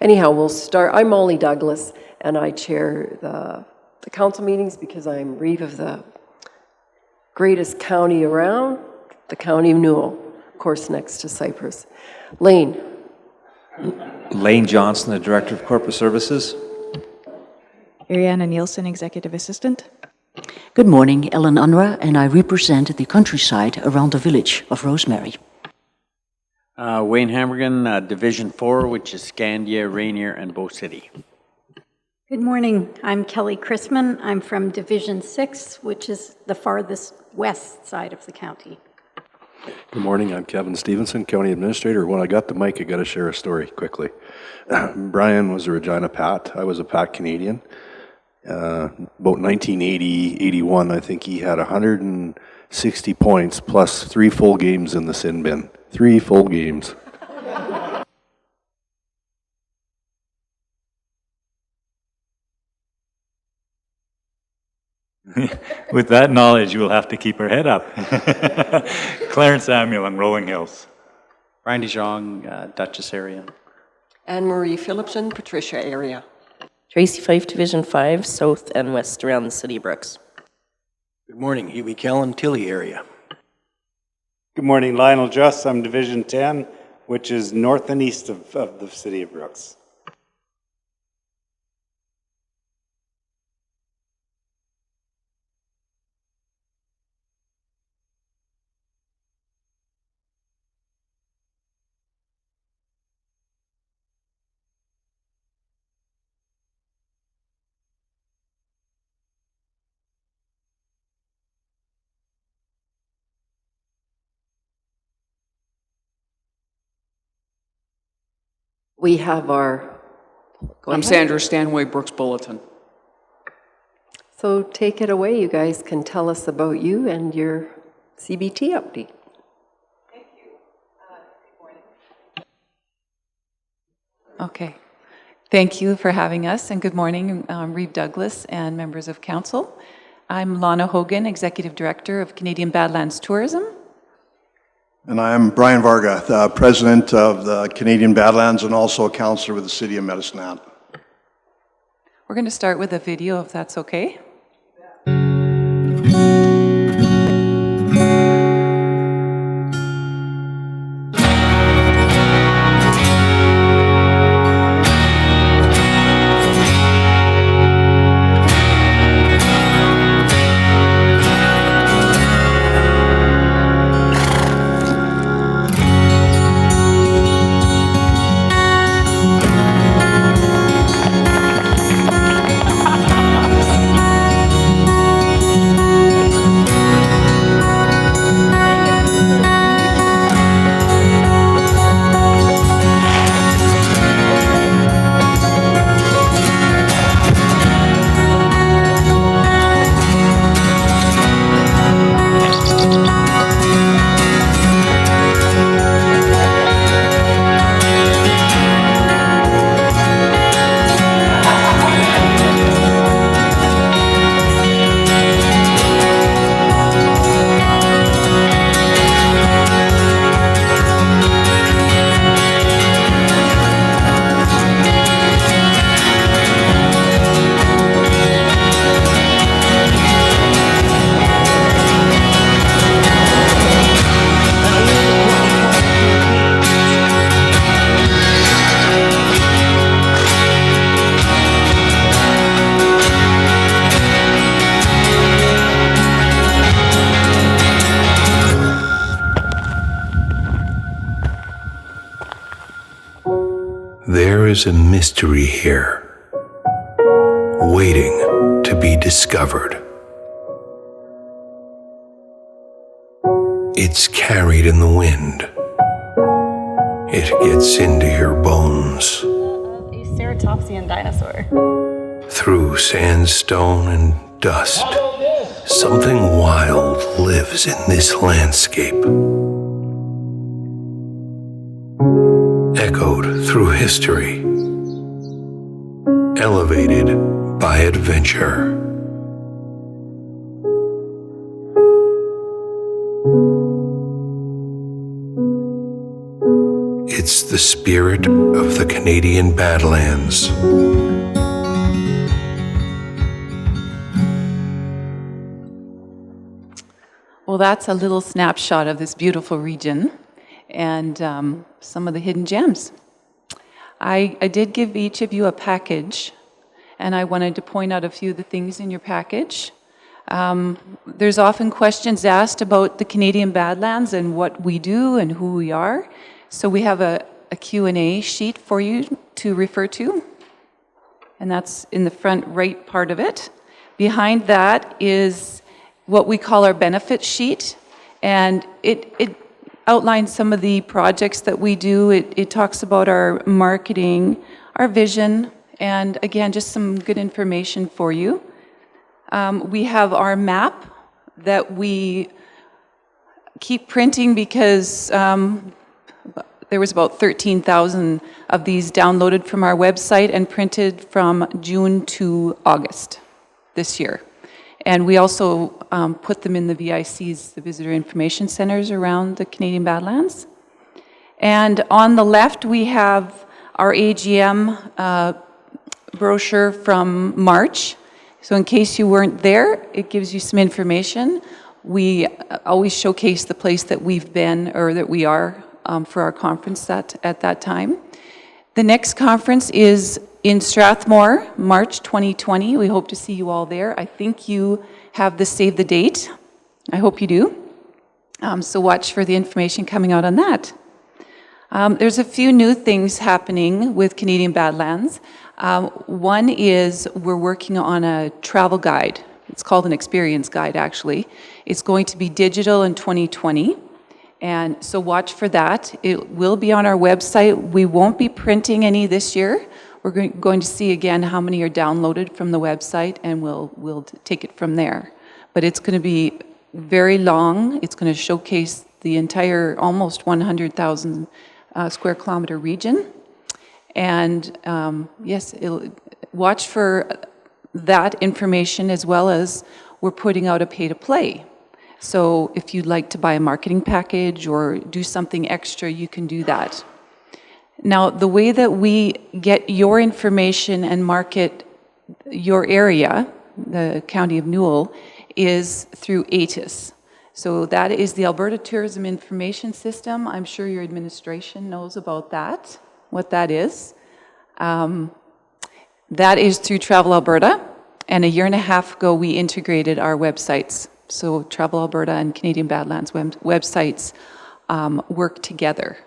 anyhow, we'll start. I'm Molly Douglas, and I chair the council meetings because I'm reeve of the greatest county around, the county of Newell, of course, next to Cypress. Lane. Lane Johnson, the Director of Corporate Services. Ariana Nielsen, Executive Assistant. Good morning, Ellen Unra, and I represent the countryside around the village of Rosemary. Wayne Hammergan, Division 4, which is Scandia, Rainier, and Bow City. Good morning. I'm Kelly Chrisman. I'm from Division 6, which is the farthest west side of the county. Good morning, I'm Kevin Stevenson, County Administrator. When I got the mic, I got to share a story quickly. Brian was a Regina Pat. I was a Pat Canadian. About 1980-81, I think he had 160 points plus 3 full games in the sin bin. 3 full games. With that knowledge, you will have to keep her head up. Clarence Samuel in Rolling Hills. Brian DeJong, Duchess area. Anne-Marie Phillipson, Patricia area. Tracy Fife, Division 5, south and west around the city of Brooks. Good morning, Huey Kellen, Tilly area. Good morning, Lionel Just. I'm Division 10, which is north and east of the city of Brooks. We have our... I'm Sandra Stanway, Brooks Bulletin. So take it away. You guys can tell us about you and your CBT update. Thank you. Good morning. Okay. Thank you for having us, and good morning, Reeve Douglas and members of council. I'm Lana Hogan, Executive Director of Canadian Badlands Tourism. And I'm Brian Varga, the President of the Canadian Badlands and also a councillor with the City of Medicine Hat. We're going to start with a video, if that's okay. is a mystery here, waiting to be discovered. It's carried in the wind. It gets into your bones. A ceratopsian dinosaur. Through sandstone and dust, something wild lives in this landscape. Echoed through history, elevated by adventure. It's the spirit of the Canadian Badlands. Well, that's a little snapshot of this beautiful region and some of the hidden gems. I did give each of you a package, and I wanted to point out a few of the things in your package. There's often questions asked about the Canadian Badlands and what we do and who we are. So we have a Q&A sheet for you to refer to, and that's in the front right part of it. Behind that is what we call our benefit sheet, and it outlines some of the projects that we do. It talks about our marketing, our vision, and again, just some good information for you. We have our map that we keep printing because there was about 13,000 of these downloaded from our website and printed from June to August this year. And we also put them in the VICs, the Visitor Information Centers around the Canadian Badlands. And on the left, we have our AGM brochure from March. So in case you weren't there, it gives you some information. We always showcase the place that we've been or that we are for our conference at that time. The next conference is in Strathmore, March 2020. We hope to see you all there. I think you have the save the date. I hope you do. So watch for the information coming out on that. There's a few new things happening with Canadian Badlands. One is we're working on a travel guide. It's called an experience guide, actually. It's going to be digital in 2020. And so watch for that. It will be on our website. We won't be printing any this year. We're going to see again how many are downloaded from the website, and we'll take it from there. But it's going to be very long. It's going to showcase the entire almost 100,000 square kilometer region. And yes, watch for that information, as well as we're putting out a pay-to-play. So if you'd like to buy a marketing package or do something extra, you can do that. Now, the way that we get your information and market your area, the County of Newell, is through ATIS. So that is the Alberta Tourism Information System. I'm sure your administration knows about that, what that is. That is through Travel Alberta, and a year and a half ago we integrated our websites. So Travel Alberta and Canadian Badlands websites work together.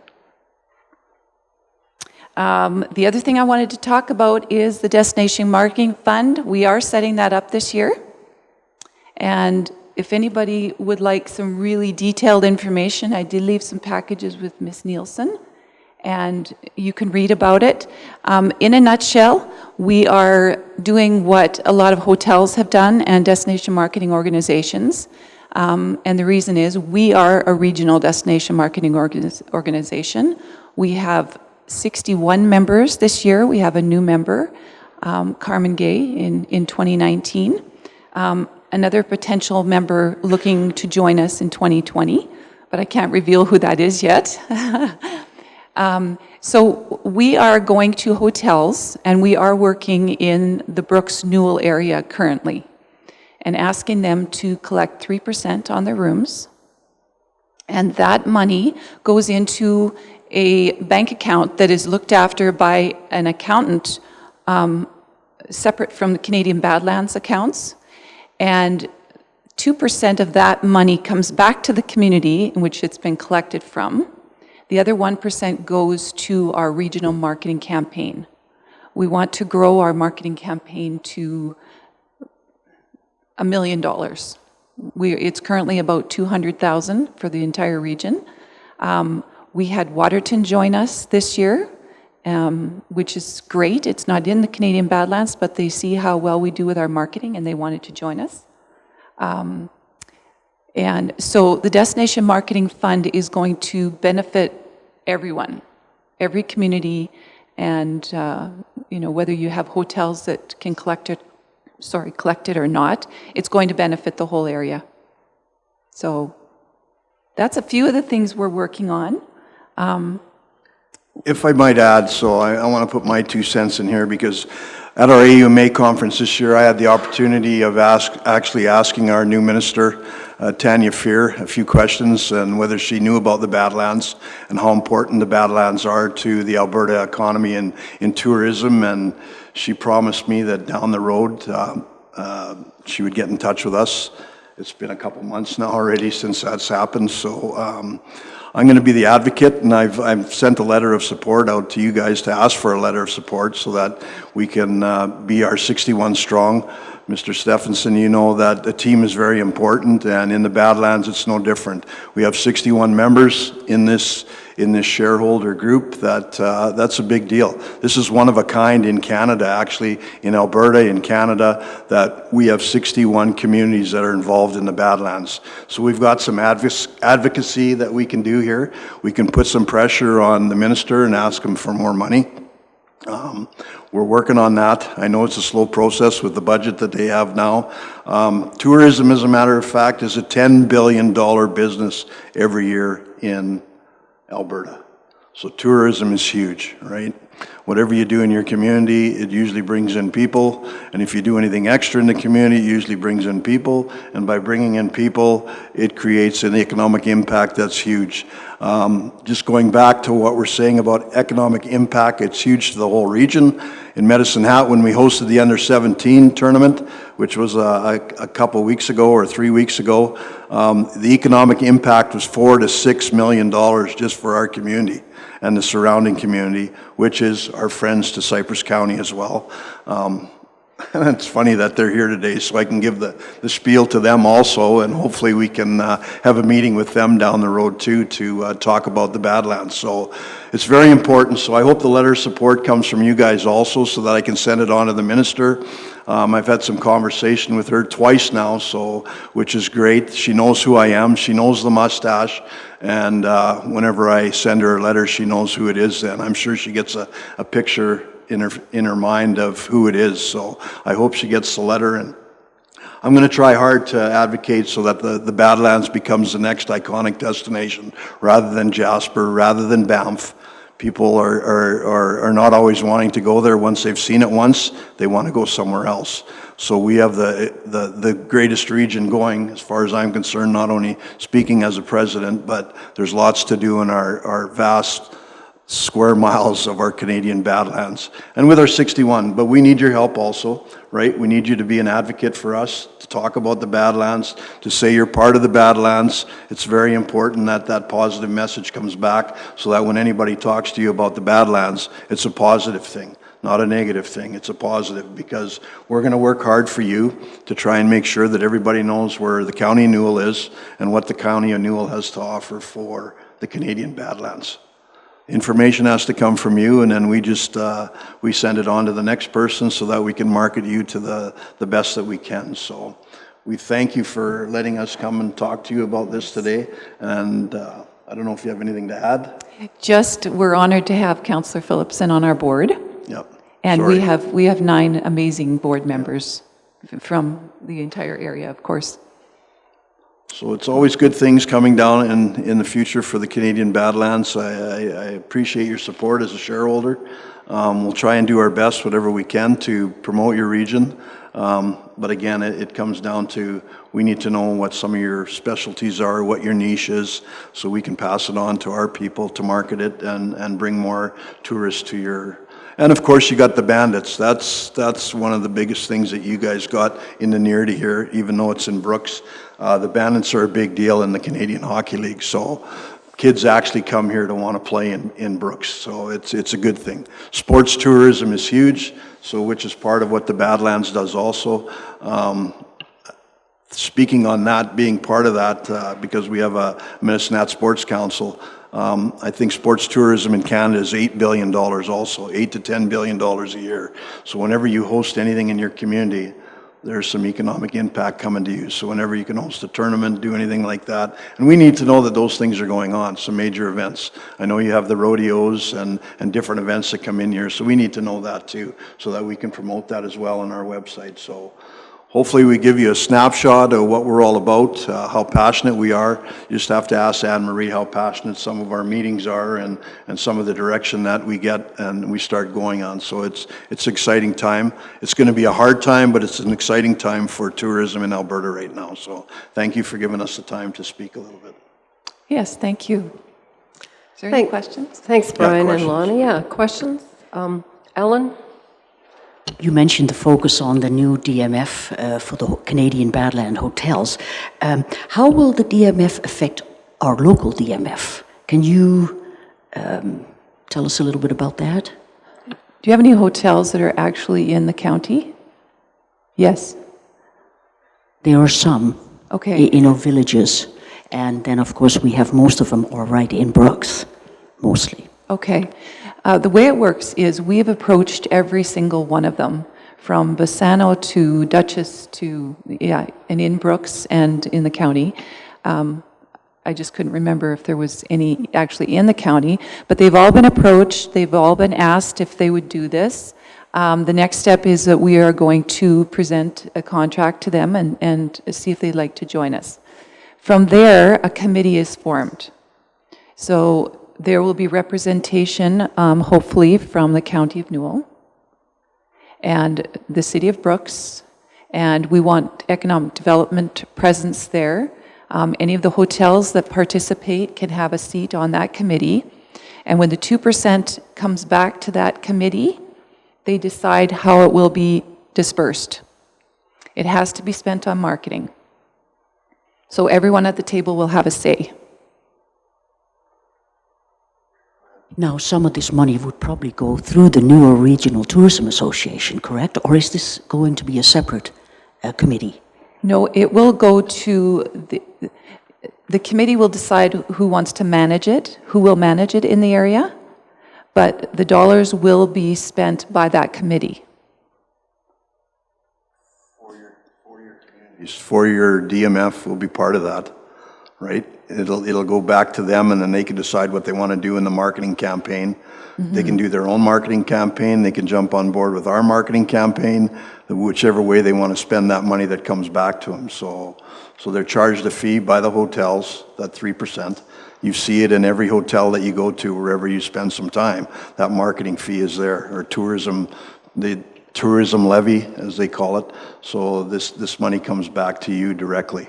The other thing I wanted to talk about is the Destination Marketing Fund. We are setting that up this year. And if anybody would like some really detailed information, I did leave some packages with Ms. Nielsen, and you can read about it. In a nutshell, we are doing what a lot of hotels have done and destination marketing organizations. And the reason is we are a regional destination marketing organization. We have 61 members this year. We have a new member, Carmen Gay, in 2019. Another potential member looking to join us in 2020, but I can't reveal who that is yet. So we are going to hotels, and we are working in the Brooks Newell area currently, and asking them to collect 3% on their rooms. And that money goes into a bank account that is looked after by an accountant separate from the Canadian Badlands accounts. And 2% of that money comes back to the community in which it's been collected from. The other 1% goes to our regional marketing campaign. We want to grow our marketing campaign to $1 million. It's currently about 200,000 for the entire region. We had Waterton join us this year, which is great. It's not in the Canadian Badlands, but they see how well we do with our marketing and they wanted to join us. And so the Destination Marketing Fund is going to benefit everyone, every community, and whether you have hotels that can collect it or not, it's going to benefit the whole area. So that's a few of the things we're working on. If I might add, so I want to put my 2 cents in here, because at our AUMA conference this year, I had the opportunity of actually asking our new minister, Tanya Fear, a few questions, and whether she knew about the Badlands and how important the Badlands are to the Alberta economy and in tourism. And she promised me that down the road she would get in touch with us. It's been a couple months now already since that's happened, so I'm going to be the advocate, and I've sent a letter of support out to you guys to ask for a letter of support so that we can be our 61 strong. Mr. Stephenson, you know that the team is very important, and in the Badlands it's no different. We have 61 members in this shareholder group. That's a big deal. This is one of a kind in Canada, actually, in Alberta, in Canada, that we have 61 communities that are involved in the Badlands. So we've got some advocacy that we can do here. We can put some pressure on the minister and ask him for more money. We're working on that. I know it's a slow process with the budget that they have now. Tourism, as a matter of fact, is a $10 billion business every year in Alberta. So tourism is huge, right? Whatever you do in your community, it usually brings in people. And if you do anything extra in the community, it usually brings in people. And by bringing in people, it creates an economic impact that's huge. Just going back to what we're saying about economic impact, it's huge to the whole region. In Medicine Hat, when we hosted the Under-17 tournament, which was a couple weeks ago or 3 weeks ago, the economic impact was $4 to $6 million just for our community and the surrounding community, which is our friends to Cypress County as well. And it's funny that they're here today, so I can give the spiel to them also, and hopefully we can have a meeting with them down the road too to talk about the Badlands. So it's very important. So I hope the letter of support comes from you guys also, so that I can send it on to the minister. I've had some conversation with her twice now, which is great. She knows who I am. She knows the mustache. And whenever I send her a letter, she knows who it is. And I'm sure she gets a picture in her mind of who it is. So I hope she gets the letter. And I'm going to try hard to advocate so that the Badlands becomes the next iconic destination, rather than Jasper, rather than Banff. People are not always wanting to go there. Once they've seen it once, they want to go somewhere else. So we have the greatest region going, as far as I'm concerned, not only speaking as a president, but there's lots to do in our vast square miles of our Canadian Badlands, and with our 61. But we need your help also, right? We need you to be an advocate for us, to talk about the Badlands, to say you're part of the Badlands. It's very important that that positive message comes back, so that when anybody talks to you about the Badlands, it's a positive thing, not a negative thing. It's a positive, because we're going to work hard for you to try and make sure that everybody knows where the County of Newell is and what the County of Newell has to offer for the Canadian Badlands. Information has to come from you, and then we just we send it on to the next person so that we can market you to the best that we can. So we thank you for letting us come and talk to you about this today. And I don't know if you have anything to add. Just, we're honored to have Councillor Phillipson on our board. Yep. And Sorry. we have 9 amazing board members from the entire area, of course. So it's always good things coming down in the future for the Canadian Badlands. I appreciate your support as a shareholder. We'll try and do our best, whatever we can, to promote your region. But again, it comes down to, we need to know what some of your specialties are, what your niche is, so we can pass it on to our people to market it and bring more tourists to your... And of course, you got the Bandits. That's one of the biggest things that you guys got in the near to here, even though it's in Brooks. The Bandits are a big deal in the Canadian Hockey League. So kids actually come here to want to play in Brooks. So it's a good thing. Sports tourism is huge, so which is part of what the Badlands does also. Speaking on that, being part of that, because we have a Medicine Sports Council, I think sports tourism in Canada is $8 billion also, $8 to $10 billion a year. So whenever you host anything in your community, there's some economic impact coming to you. So whenever you can host a tournament, do anything like that. And we need to know that those things are going on, some major events. I know you have the rodeos and different events that come in here, so we need to know that too, so that we can promote that as well on our website. So hopefully we give you a snapshot of what we're all about, how passionate we are. You just have to ask Anne-Marie how passionate some of our meetings are and some of the direction that we get and we start going on. So it's an exciting time. It's going to be a hard time, but it's an exciting time for tourism in Alberta right now. So thank you for giving us the time to speak a little bit. Yes, thank you. Is there any questions? Thanks, Brian questions. and Lonnie. Yeah, questions? Ellen? You mentioned the focus on the new DMF for the Canadian Badland hotels. How will the DMF affect our local DMF? Can you tell us a little bit about that? Do you have any hotels that are actually in the county? Yes. There are some Okay. in our villages, and then of course we have most of them are right in Brooks, mostly. Okay. The way it works is we have approached every single one of them, from Bassano to Dutchess to, and in Brooks and in the county. I just couldn't remember if there was any actually in the county, but they've all been approached, they've all been asked if they would do this. The next step is that we are going to present a contract to them and see if they'd like to join us. From there, a committee is formed. So there will be representation, hopefully, from the County of Newell and the City of Brooks, and we want economic development presence there. Any of the hotels that participate can have a seat on that committee, and when the 2% comes back to that committee, they decide how it will be dispersed. It has to be spent on marketing. So everyone at the table will have a say. Now, some of this money would probably go through the Newell Regional Tourism Association, correct? Or is this going to be a separate committee? No, it will go to the committee will decide who wants to manage it, who will manage it in the area, but the dollars will be spent by that committee. For your DMF will be part of that, right? It'll go back to them, and then they can decide what they want to do in the marketing campaign. Mm-hmm. They can do their own marketing campaign. They can jump on board with our marketing campaign, whichever way they want to spend that money that comes back to them. So they're charged a fee by the hotels, that 3%. You see it in every hotel that you go to, wherever you spend some time. That marketing fee is there, or the tourism levy, as they call it. So this money comes back to you directly.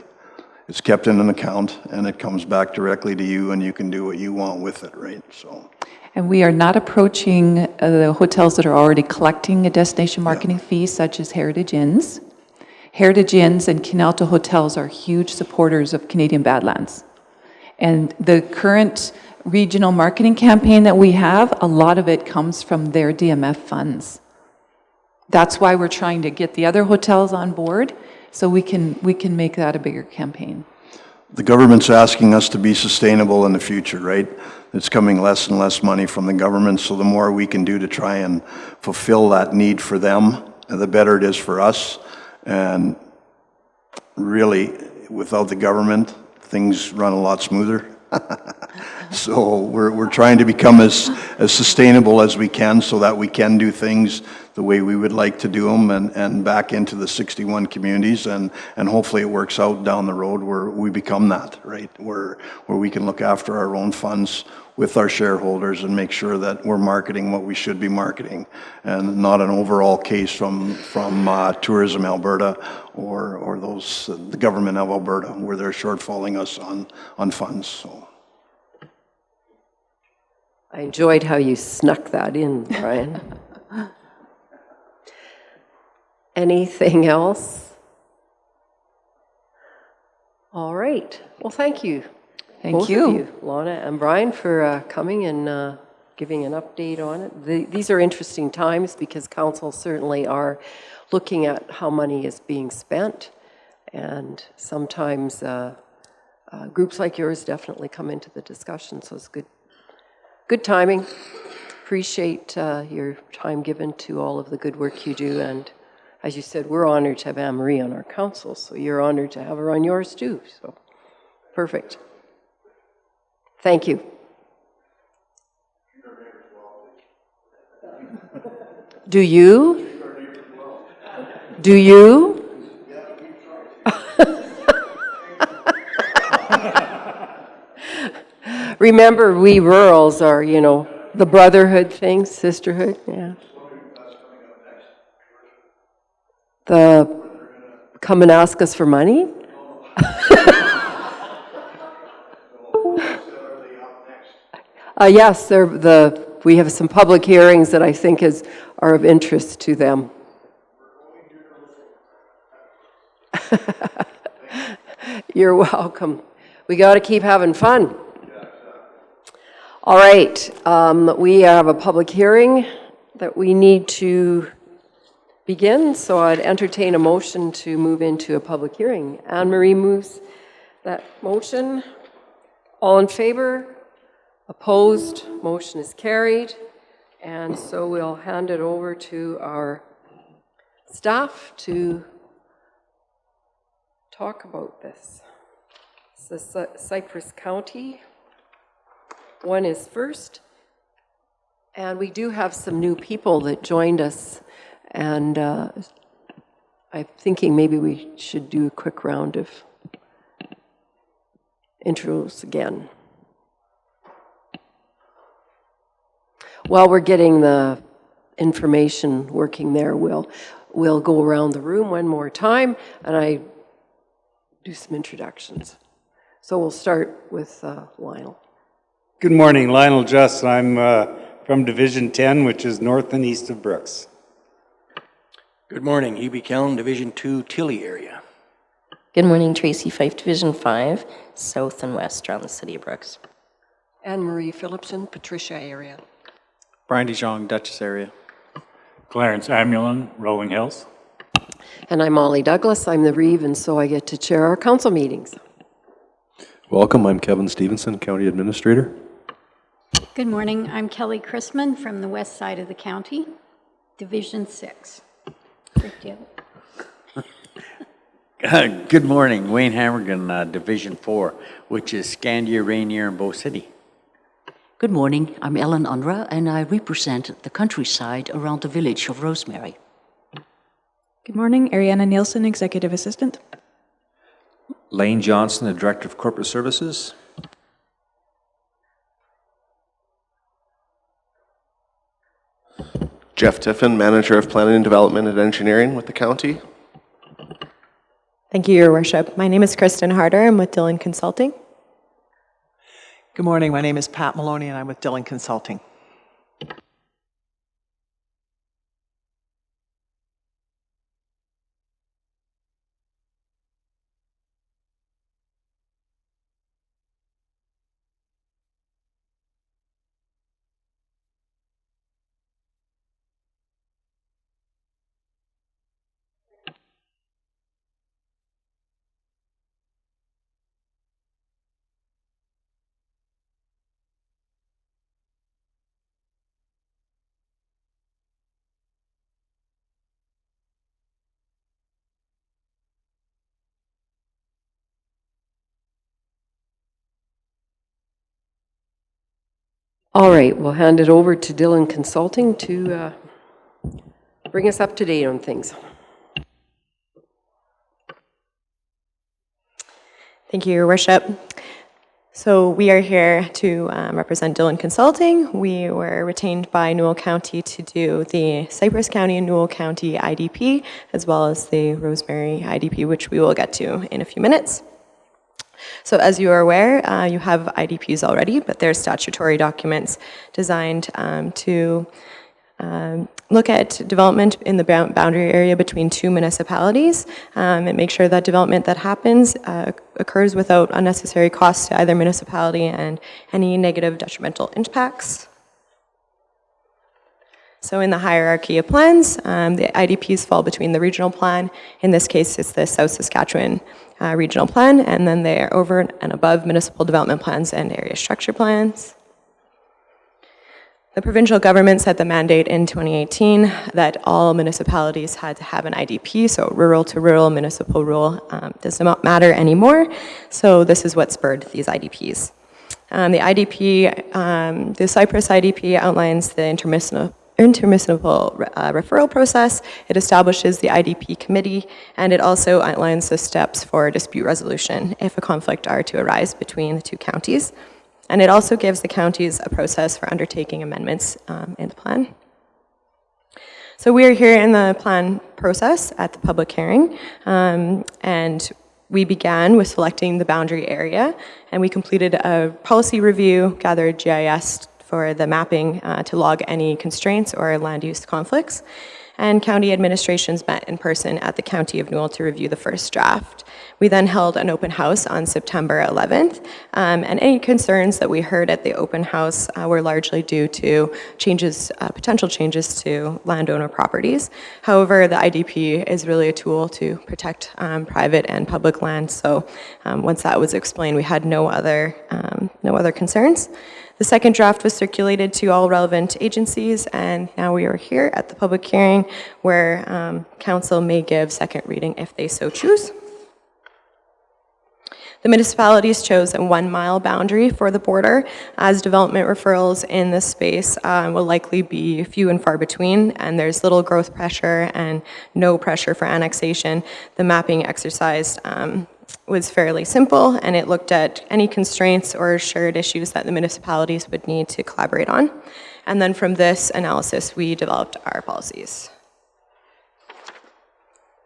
It's kept in an account, and it comes back directly to you, and you can do what you want with it, right? So. And we are not approaching the hotels that are already collecting a destination marketing fee, such as Heritage Inns. Heritage Inns and Kinalto Hotels are huge supporters of Canadian Badlands. And the current regional marketing campaign that we have, a lot of it comes from their DMF funds. That's why we're trying to get the other hotels on board, so we can make that a bigger campaign. The government's asking us to be sustainable in the future, right? It's coming less and less money from the government, so the more we can do to try and fulfill that need for them, the better it is for us. And really, without the government, things run a lot smoother. So we're trying to become as sustainable as we can so that we can do things the way we would like to do them and back into the 61 communities, and hopefully it works out down the road where we become that, right? Where we can look after our own funds with our shareholders and make sure that we're marketing what we should be marketing, and not an overall case from Tourism Alberta or the government of Alberta where they're shortfalling us on funds. So. I enjoyed how you snuck that in, Brian. Anything else? All right. Well, thank you. Thank both you. of you, Lana and Brian, for coming and giving an update on it. These are interesting times because council certainly are looking at how money is being spent, and sometimes groups like yours definitely come into the discussion, so it's good timing. Appreciate your time given to all of the good work you do, and as you said, we're honored to have Anne-Marie on our council, so you're honored to have her on yours too, so perfect. Thank you. Do you? Do you? Remember, we rurals are, you know, the brotherhood thing, sisterhood, yeah. Come and ask us for money? Yes, we have some public hearings that I think are of interest to them. You're welcome. We got to keep having fun. All right, we have a public hearing that we need to begin, so I'd entertain a motion to move into a public hearing. Anne-Marie moves that motion. All in favor? Opposed? Motion is carried. And so we'll hand it over to our staff to talk about this. It's the Cypress County. One is first. And we do have some new people that joined us. And I'm thinking maybe we should do a quick round of intros again. While we're getting the information working there, we'll go around the room one more time, and I do some introductions. So we'll start with Lionel. Good morning, Lionel Just. I'm from Division 10, which is north and east of Brooks. Good morning, Hebe Kellan, Division 2, Tilly area. Good morning, Tracy Fife, Division 5, south and west around the city of Brooks. Anne-Marie Phillipson, Patricia area. Brian DeJong, Dutchess area. Clarence Amulin, Rolling Hills. And I'm Molly Douglas. I'm the Reeve, and so I get to chair our council meetings. Welcome, I'm Kevin Stevenson, County Administrator. Good morning. I'm Kelly Chrisman from the west side of the county, Division 6. Great deal. Good morning, Wayne Hammergan, Division 4, which is Scandia, Rainier, and Bow City. Good morning, I'm Ellen Unra, and I represent the countryside around the village of Rosemary. Good morning, Ariana Nielsen, Executive Assistant. Lane Johnson, the Director of Corporate Services. Jeff Tiffin, Manager of Planning and Development and Engineering with the county. Thank you, Your Worship. My name is Kristen Harder. I'm with Dillon Consulting. Good morning. My name is Pat Maloney, and I'm with Dillon Consulting. All right, we'll hand it over to Dillon Consulting to bring us up to date on things. Thank you, Your Worship. So we are here to represent Dillon Consulting. We were retained by Newell County to do the Cypress County and Newell County IDP, as well as the Rosemary IDP, which we will get to in a few minutes. So as you are aware, you have IDPs already, but they're statutory documents designed to look at development in the boundary area between two municipalities and make sure that development that happens occurs without unnecessary costs to either municipality and any negative detrimental impacts. So in the hierarchy of plans, the IDPs fall between the regional plan. In this case, it's the South Saskatchewan regional plan, and then they are over and above municipal development plans and area structure plans. The provincial government set the mandate in 2018 that all municipalities had to have an IDP, so rural to rural, municipal rural does not matter anymore. So this is what spurred these IDPs. The IDP, the Cypress IDP outlines the intermunicipal referral process. It establishes the IDP committee, and it also outlines the steps for dispute resolution if a conflict are to arise between the two counties. And it also gives the counties a process for undertaking amendments in the plan. So we are here in the plan process at the public hearing, and we began with selecting the boundary area, and we completed a policy review, gathered GIS for the mapping to log any constraints or land use conflicts. And county administrations met in person at the County of Newell to review the first draft. We then held an open house on September 11th, and any concerns that we heard at the open house were largely due to changes, potential changes to landowner properties. However, the IDP is really a tool to protect private and public land, so once that was explained, we had no other concerns. The second draft was circulated to all relevant agencies, and now we are here at the public hearing where council may give second reading if they so choose. The municipalities chose a 1 mile boundary for the border, as development referrals in this space will likely be few and far between, and there's little growth pressure and no pressure for annexation. The mapping exercise was fairly simple, and it looked at any constraints or shared issues that the municipalities would need to collaborate on. And then from this analysis, we developed our policies.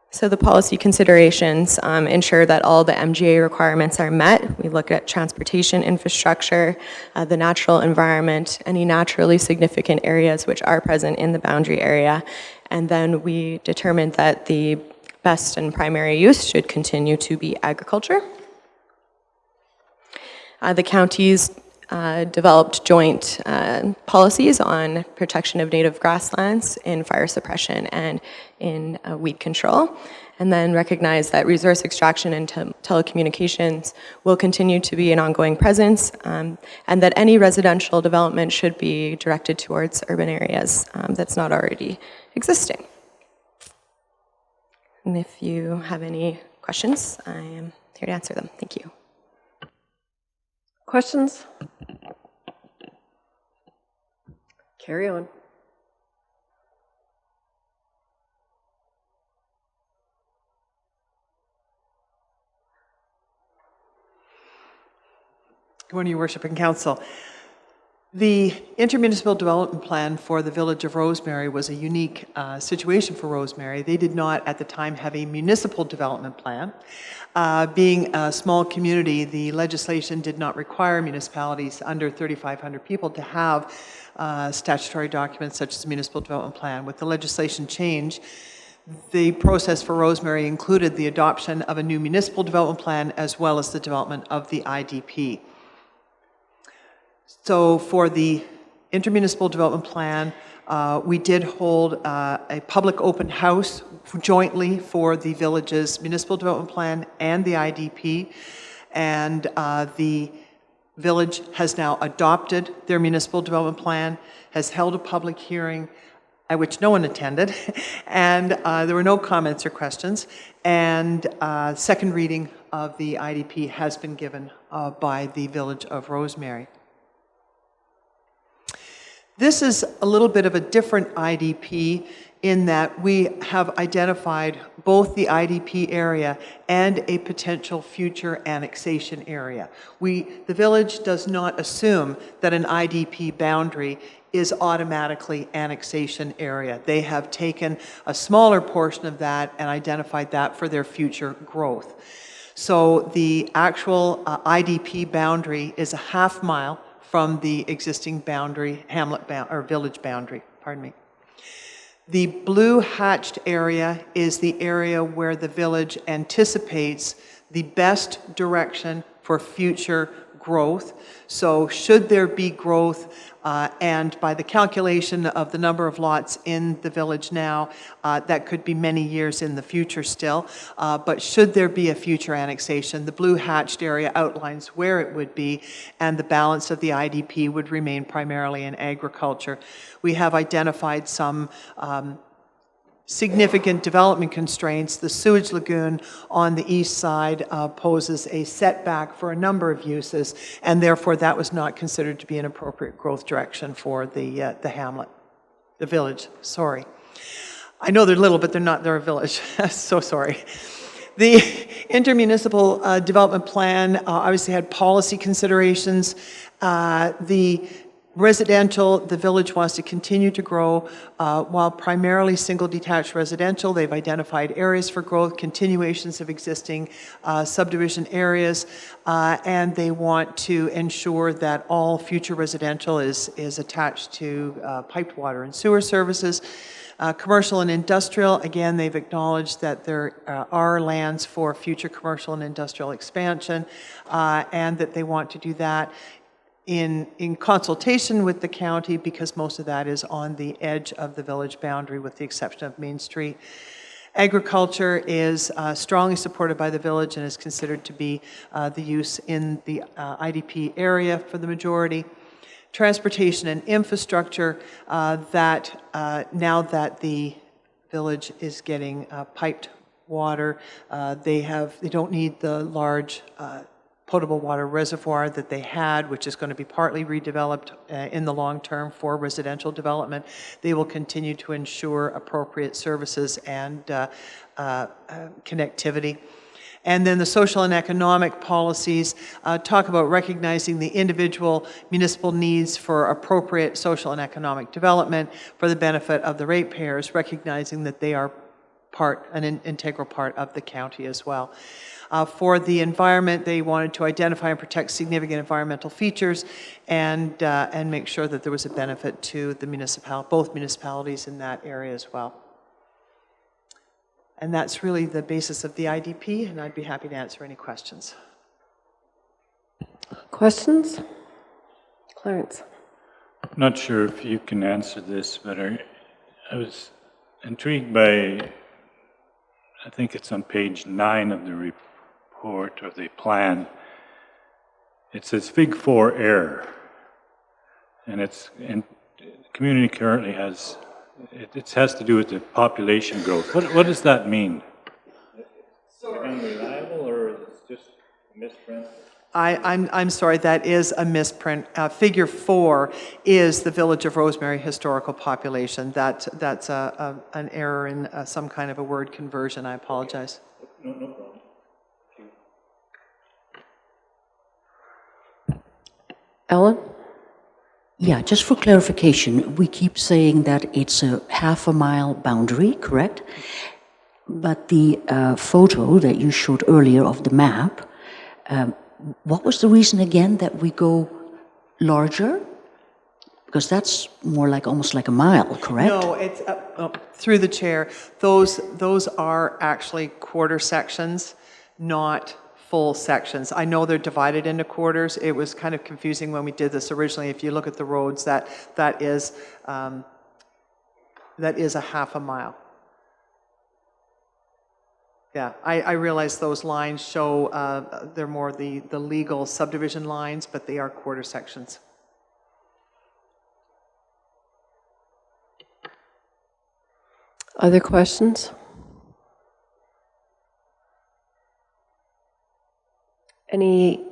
So the policy considerations ensure that all the MGA requirements are met. We look at transportation infrastructure, the natural environment, any naturally significant areas which are present in the boundary area, and then we determined that the best and primary use should continue to be agriculture. The counties developed joint policies on protection of native grasslands, in fire suppression, and in weed control, and then recognized that resource extraction and telecommunications will continue to be an ongoing presence, and that any residential development should be directed towards urban areas that's not already existing. And if you have any questions, I am here to answer them. Thank you. Questions? Carry on. Good morning, Your Worship and Council. The intermunicipal development plan for the village of Rosemary was a unique situation for Rosemary. They did not, at the time, have a municipal development plan. Being a small community, the legislation did not require municipalities under 3,500 people to have statutory documents such as a municipal development plan. With the legislation change, the process for Rosemary included the adoption of a new municipal development plan as well as the development of the IDP. So for the intermunicipal development plan, we did hold a public open house jointly for the village's municipal development plan and the IDP, and the village has now adopted their municipal development plan, has held a public hearing at which no one attended, and there were no comments or questions, and second reading of the IDP has been given by the village of Rosemary. This is a little bit of a different IDP in that we have identified both the IDP area and a potential future annexation area. The village does not assume that an IDP boundary is automatically annexation area. They have taken a smaller portion of that and identified that for their future growth. So the actual IDP boundary is a half mile from the existing boundary, hamlet or village boundary, pardon me. The blue hatched area is the area where the village anticipates the best direction for future growth. So should there be growth, and by the calculation of the number of lots in the village now, that could be many years in the future still, but should there be a future annexation, the blue hatched area outlines where it would be, and the balance of the IDP would remain primarily in agriculture. We have identified some significant development constraints. The sewage lagoon on the east side poses a setback for a number of uses, and therefore that was not considered to be an appropriate growth direction for the hamlet, the village, sorry. I know they're little, but they're a village, so sorry. The intermunicipal development plan obviously had policy considerations. The residential, the village wants to continue to grow while primarily single detached residential. They've identified areas for growth, continuations of existing subdivision areas, and they want to ensure that all future residential is attached to piped water and sewer services. Commercial and industrial, again, they've acknowledged that there are lands for future commercial and industrial expansion, and that they want to do that in consultation with the county, because most of that is on the edge of the village boundary with the exception of Main Street. Agriculture is strongly supported by the village and is considered to be the use in the IDP area for the majority. Transportation and infrastructure, that now that the village is getting piped water, they don't need the large potable water reservoir that they had, which is going to be partly redeveloped in the long term for residential development. They will continue to ensure appropriate services and connectivity. And then the social and economic policies talk about recognizing the individual municipal needs for appropriate social and economic development for the benefit of the ratepayers, recognizing that they are an integral part of the county as well. For the environment, they wanted to identify and protect significant environmental features and make sure that there was a benefit to the both municipalities in that area as well. And that's really the basis of the IDP, and I'd be happy to answer any questions. Questions? Clarence. I'm not sure if you can answer this, but I was intrigued by, I think it's on page 9 of the report or the plan. It says Fig 4 error, and the community currently has, it has to do with the population growth. What does that mean? Unreliable, or it's just a misprint? I'm sorry, that is a misprint. Figure 4 is the Village of Rosemary historical population. That's an error in some kind of a word conversion. I apologize. No problem. Ellen? Yeah, just for clarification, we keep saying that it's a half-a-mile boundary, correct? But the photo that you showed earlier of the map, what was the reason again that we go larger? Because that's more like almost like a mile, correct? No, it's through the chair. Those are actually quarter sections, not full sections. I know they're divided into quarters. It was kind of confusing when we did this originally. If you look at the roads, that is a half a mile. Yeah, I realize those lines show they're more the legal subdivision lines, but they are quarter sections. Other questions? Any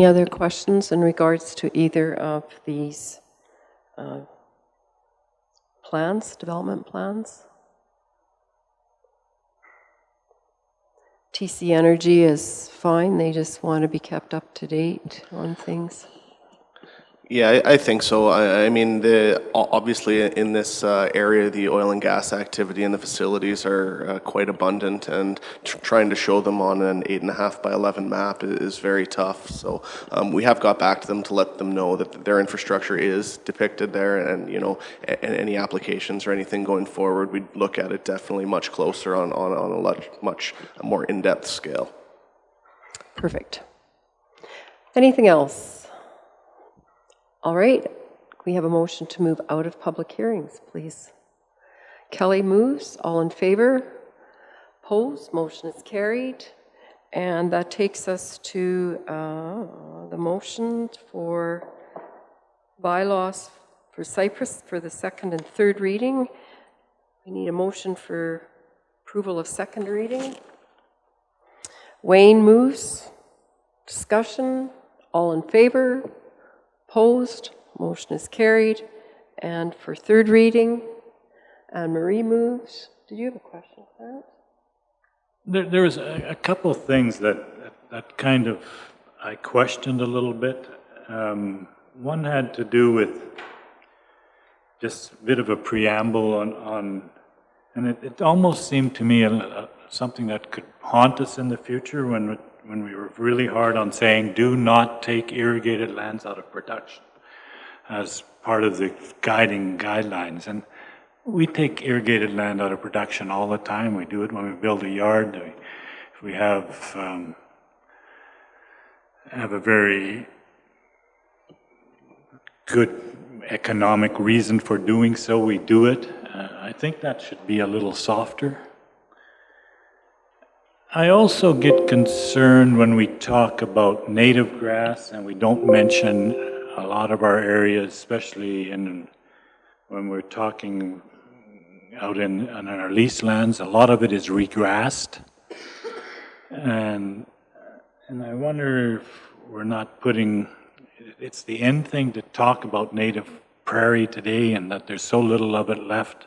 other questions in regards to either of these plans, development plans? TC Energy is fine, they just want to be kept up to date on things. Yeah, I think so. I mean, obviously in this area, the oil and gas activity and the facilities are quite abundant, and trying to show them on an 8.5 by 11 map is very tough. So we have got back to them to let them know that their infrastructure is depicted there, and you know, any applications or anything going forward, we'd look at it definitely much closer on a much more in-depth scale. Perfect. Anything else? All right, we have a motion to move out of public hearings, please. Kelly moves. All in favor? Opposed? Motion is carried. And that takes us to the motion for bylaws for Cypress for the second and third reading. We need a motion for approval of second reading. Wayne moves. Discussion. All in favor? Opposed? Motion is carried. And for third reading, Anne Marie moves. Did you have a question, Clarence? There was a couple of things that kind of I questioned a little bit. One had to do with just a bit of a preamble on and it almost seemed to me something that could haunt us in the future when we were really hard on saying, do not take irrigated lands out of production as part of the guiding guidelines. And we take irrigated land out of production all the time. We do it when we build a yard. If we have a very good economic reason for doing so, we do it. I think that should be a little softer. I also get concerned when we talk about native grass and we don't mention a lot of our areas, especially when we're talking out on our lease lands. A lot of it is regrassed, and I wonder if we're not putting. It's the end thing to talk about native prairie today, and that there's so little of it left.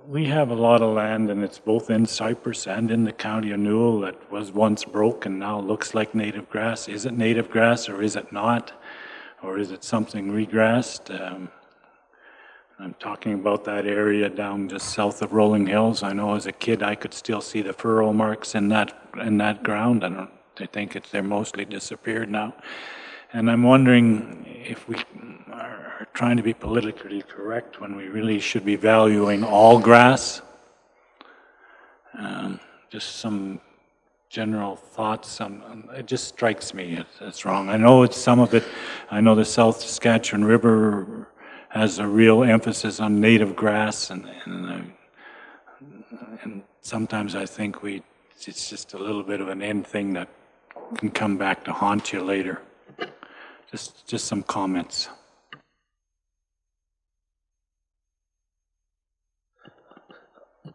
We have a lot of land, and it's both in Cypress and in the county of Newell that was once broke and now looks like native grass. Is it native grass or is it not? Or is it something regrassed? I'm talking about that area down just south of Rolling Hills. I know as a kid I could still see the furrow marks in that ground. I think they're mostly disappeared now. And I'm wondering if we are trying to be politically correct when we really should be valuing all grass. Just some general thoughts on it. Just strikes me it's wrong. I know it's some of it. I know the South Saskatchewan River has a real emphasis on native grass, and sometimes I think it's just a little bit of an end thing that can come back to haunt you later. Just some comments.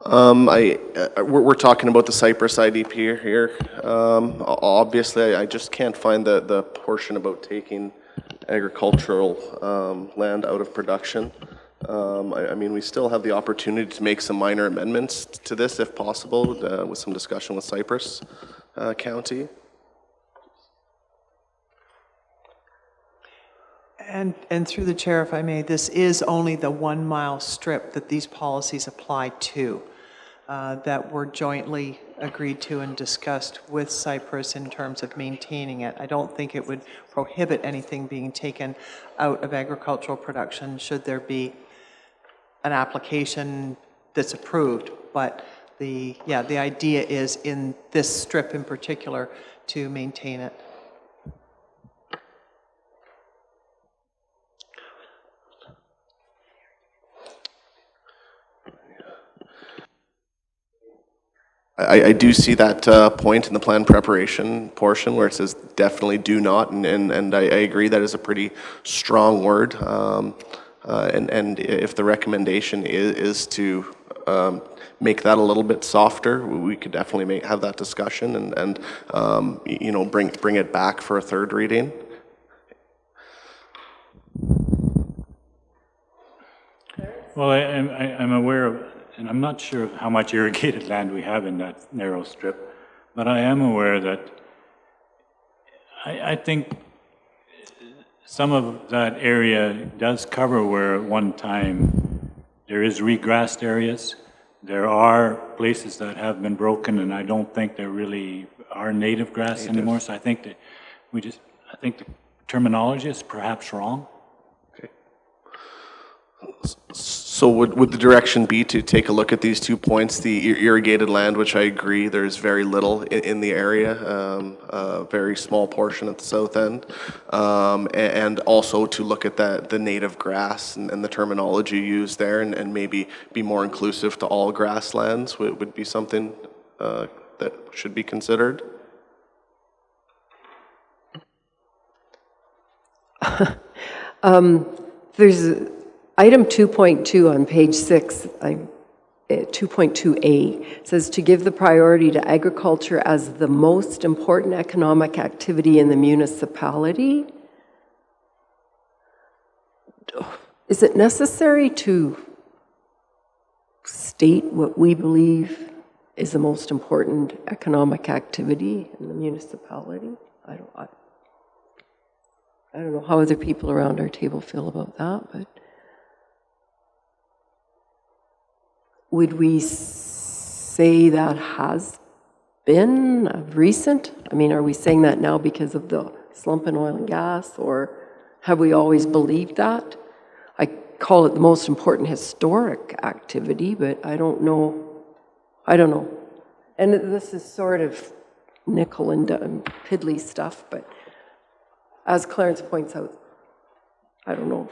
We're talking about the Cypress IDP here. Obviously, I just can't find the portion about taking agricultural land out of production. I mean, we still have the opportunity to make some minor amendments to this if possible, with some discussion with Cypress County. And through the chair, if I may, this is only the 1 mile strip that these policies apply to, that were jointly agreed to and discussed with Cypress in terms of maintaining it. I don't think it would prohibit anything being taken out of agricultural production should there be an application that's approved. But the idea is in this strip in particular to maintain it. I do see that point in the plan preparation portion where it says definitely do not, and I agree that is a pretty strong word. And if the recommendation is to make that a little bit softer, we could definitely have that discussion and you know, bring it back for a third reading. Well, I'm aware of, and I'm not sure how much irrigated land we have in that narrow strip, but I am aware that I think some of that area does cover where at one time there is regrassed areas. There are places that have been broken, and I don't think there really are native grass anymore. So I think that I think the terminology is perhaps wrong. So would the direction be to take a look at these 2 points, the irrigated land, which I agree there's very little in the area, a very small portion at the south end, and also to look at the native grass and the terminology used there, and maybe be more inclusive to all grasslands would be something that should be considered? There's item 2.2 on page 6, 2.2A, says to give the priority to agriculture as the most important economic activity in the municipality. Is it necessary to state what we believe is the most important economic activity in the municipality? I don't know how other people around our table feel about that, but would we say that has been of recent? I mean, are we saying that now because of the slump in oil and gas, or have we always believed that? I call it the most important historic activity, but I don't know. And this is sort of nickel and piddly stuff, but as Clarence points out, I don't know.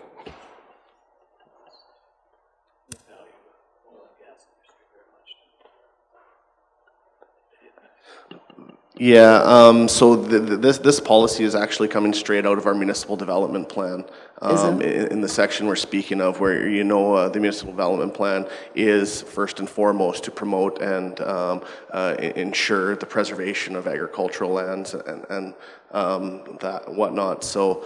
Yeah, so this policy is actually coming straight out of our municipal development plan. In the section we're speaking of, where the municipal development plan is first and foremost to promote and ensure the preservation of agricultural lands and that whatnot. So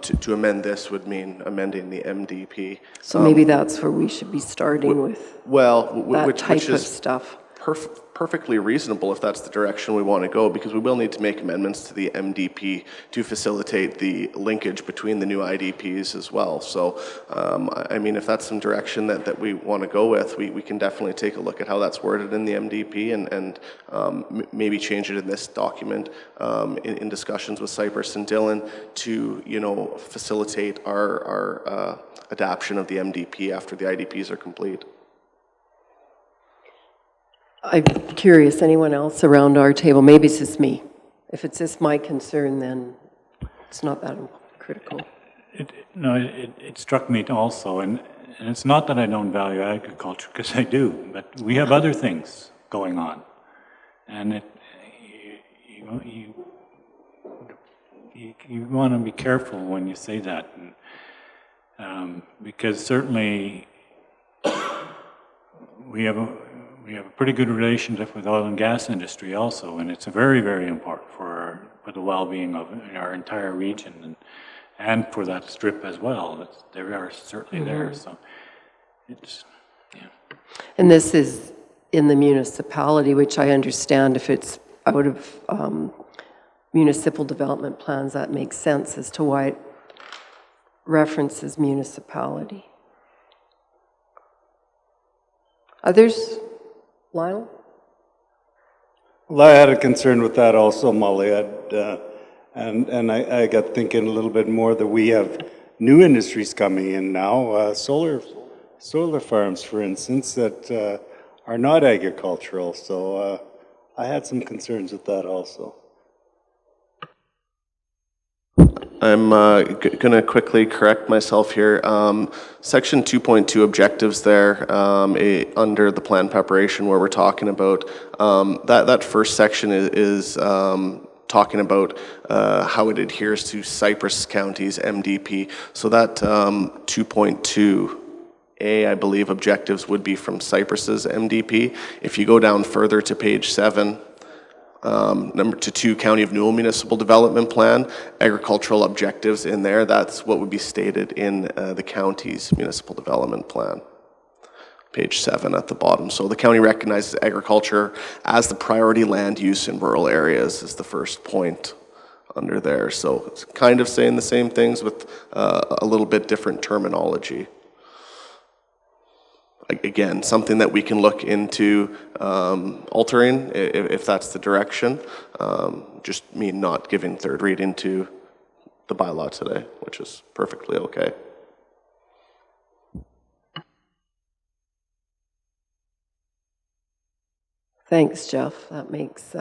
to amend this would mean amending the MDP. So maybe that's where we should be starting with that type of stuff. Perfectly reasonable if that's the direction we want to go, because we will need to make amendments to the MDP to facilitate the linkage between the new IDPs as well. So, I mean, if that's some direction that we want to go with, we can definitely take a look at how that's worded in the MDP and maybe change it in this document in discussions with Cypress and Dylan to, facilitate our adoption of the MDP after the IDPs are complete. I'm curious, anyone else around our table? Maybe it's just me. If it's just my concern, then it's not that critical. It struck me also, and it's not that I don't value agriculture, because I do, but we have other things going on, and you want to be careful when you say that, because certainly we have a pretty good relationship with oil and gas industry also, and it's very, very important for the well-being of our entire region and for that strip as well. They are certainly there. So it's, yeah. And this is in the municipality, which I understand if it's out of municipal development plans, that makes sense as to why it references municipality. Others? Lyle? Well, I had a concern with that also, Molly. And I got thinking a little bit more that we have new industries coming in now, solar farms, for instance, that are not agricultural. So I had some concerns with that also. I'm going to quickly correct myself here. Section 2.2 objectives there under the plan preparation where we're talking about, that first section is talking about how it adheres to Cypress County's MDP. So that 2.2A, I believe, objectives would be from Cypress's MDP. If you go down further to page 7, number 2, County of Newell Municipal Development Plan, agricultural objectives in there, that's what would be stated in the county's municipal development plan. Page 7 at the bottom. So the county recognizes agriculture as the priority land use in rural areas is the first point under there. So it's kind of saying the same things with a little bit different terminology. Again, something that we can look into altering if that's the direction. Just me not giving third reading to the bylaw today, which is perfectly okay. Thanks, Jeff. That makes,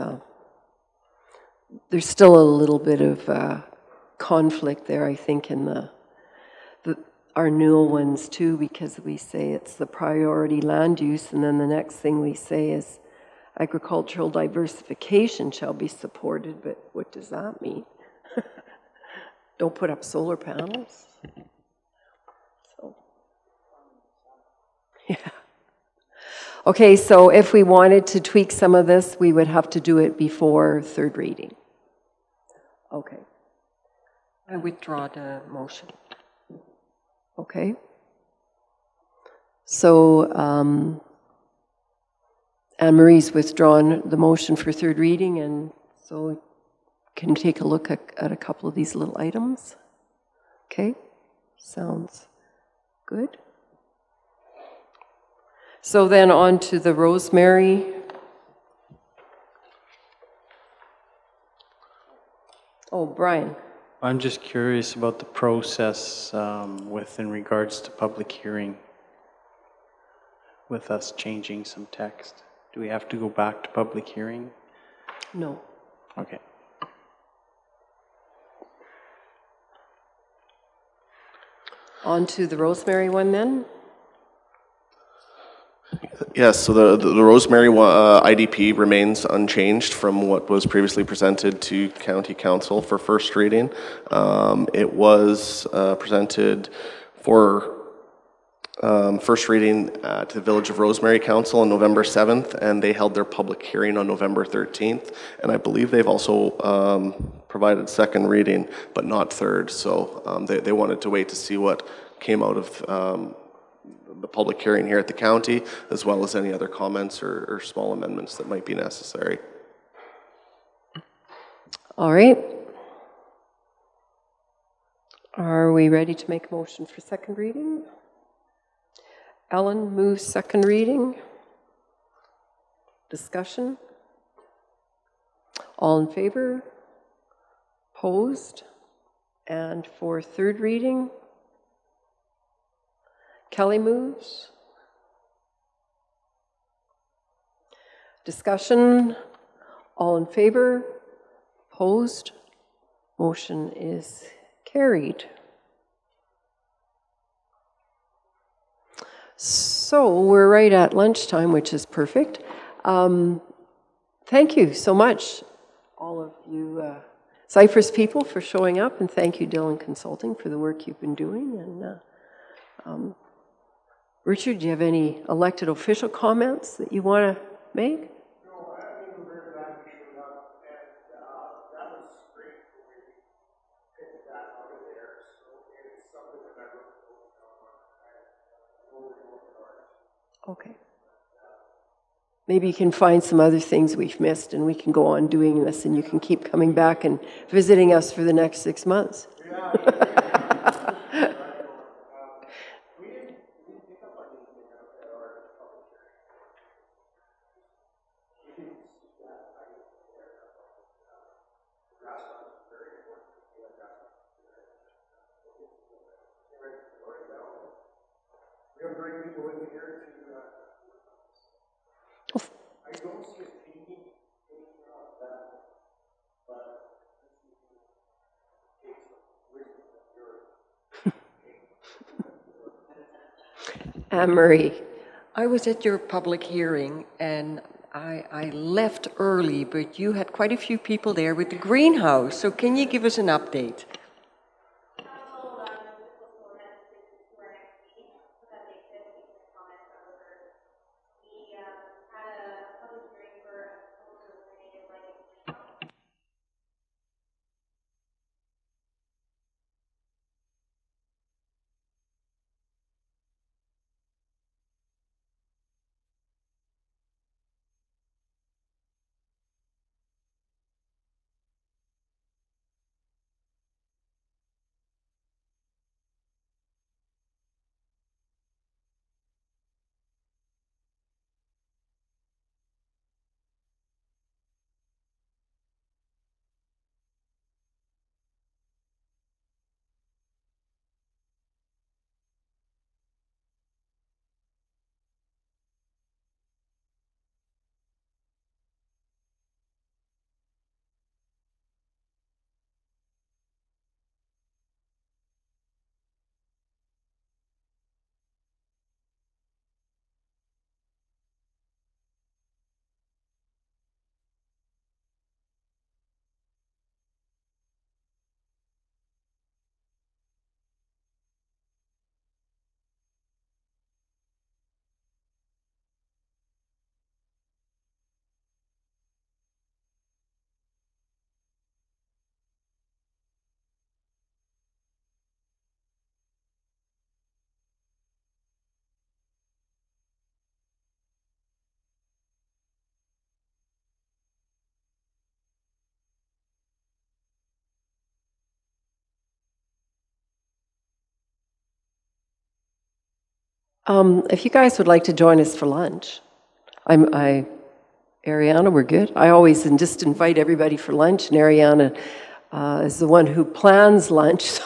there's still a little bit of conflict there, I think, in our new ones too, because we say it's the priority land use, and then the next thing we say is agricultural diversification shall be supported, but what does that mean? Don't put up solar panels. So, yeah. Okay, so if we wanted to tweak some of this, we would have to do it before third reading. Okay. I withdraw the motion. Okay. So Anne-Marie's withdrawn the motion for third reading, and so can you take a look at a couple of these little items? Okay, sounds good. So then on to the Rosemary. Oh, Brian. I'm just curious about the process in regards to public hearing with us changing some text. Do we have to go back to public hearing? No. Okay. On to the Rosemary one then. Yes, so the Rosemary IDP remains unchanged from what was previously presented to County Council for first reading. It was presented for first reading to the Village of Rosemary Council on November 7th, and they held their public hearing on November 13th. And I believe they've also provided second reading, but not third. So they wanted to wait to see what came out of the public hearing here at the county, as well as any other comments or small amendments that might be necessary. All right. Are we ready to make a motion for second reading? Ellen moves second reading. Discussion? All in favor? Opposed? And for third reading? Kelly moves. Discussion? All in favor? Opposed? Motion is carried. So we're right at lunchtime, which is perfect. Thank you so much, all of you Cypress people, for showing up, and thank you, Dillon Consulting, for the work you've been doing. And Richard, do you have any elected official comments that you want to make? No, I think we're very glad you showed up, and that was great the way we picked that out of there. So it's something that I look forward to. Okay. Maybe you can find some other things we've missed, and we can go on doing this, and you can keep coming back and visiting us for the next 6 months. I don't see it taking of that, but Anne-Marie. I was at your public hearing, and I left early, but you had quite a few people there with the greenhouse. So can you give us an update? If you guys would like to join us for lunch, Ariana, we're good. I always just invite everybody for lunch, and Ariana is the one who plans lunch, so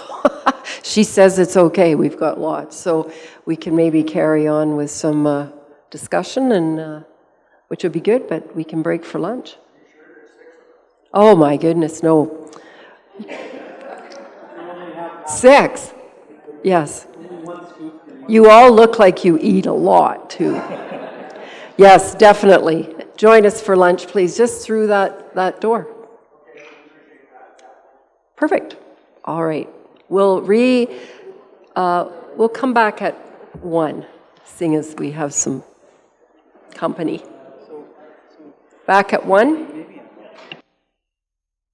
she says it's okay, we've got lots. So we can maybe carry on with some discussion, and which would be good, but we can break for lunch. Oh my goodness, no. 6, yes. You all look like you eat a lot, too. Yes, definitely. Join us for lunch, please, just through that door. Perfect. All right. We'll come back at 1, seeing as we have some company. Back at 1?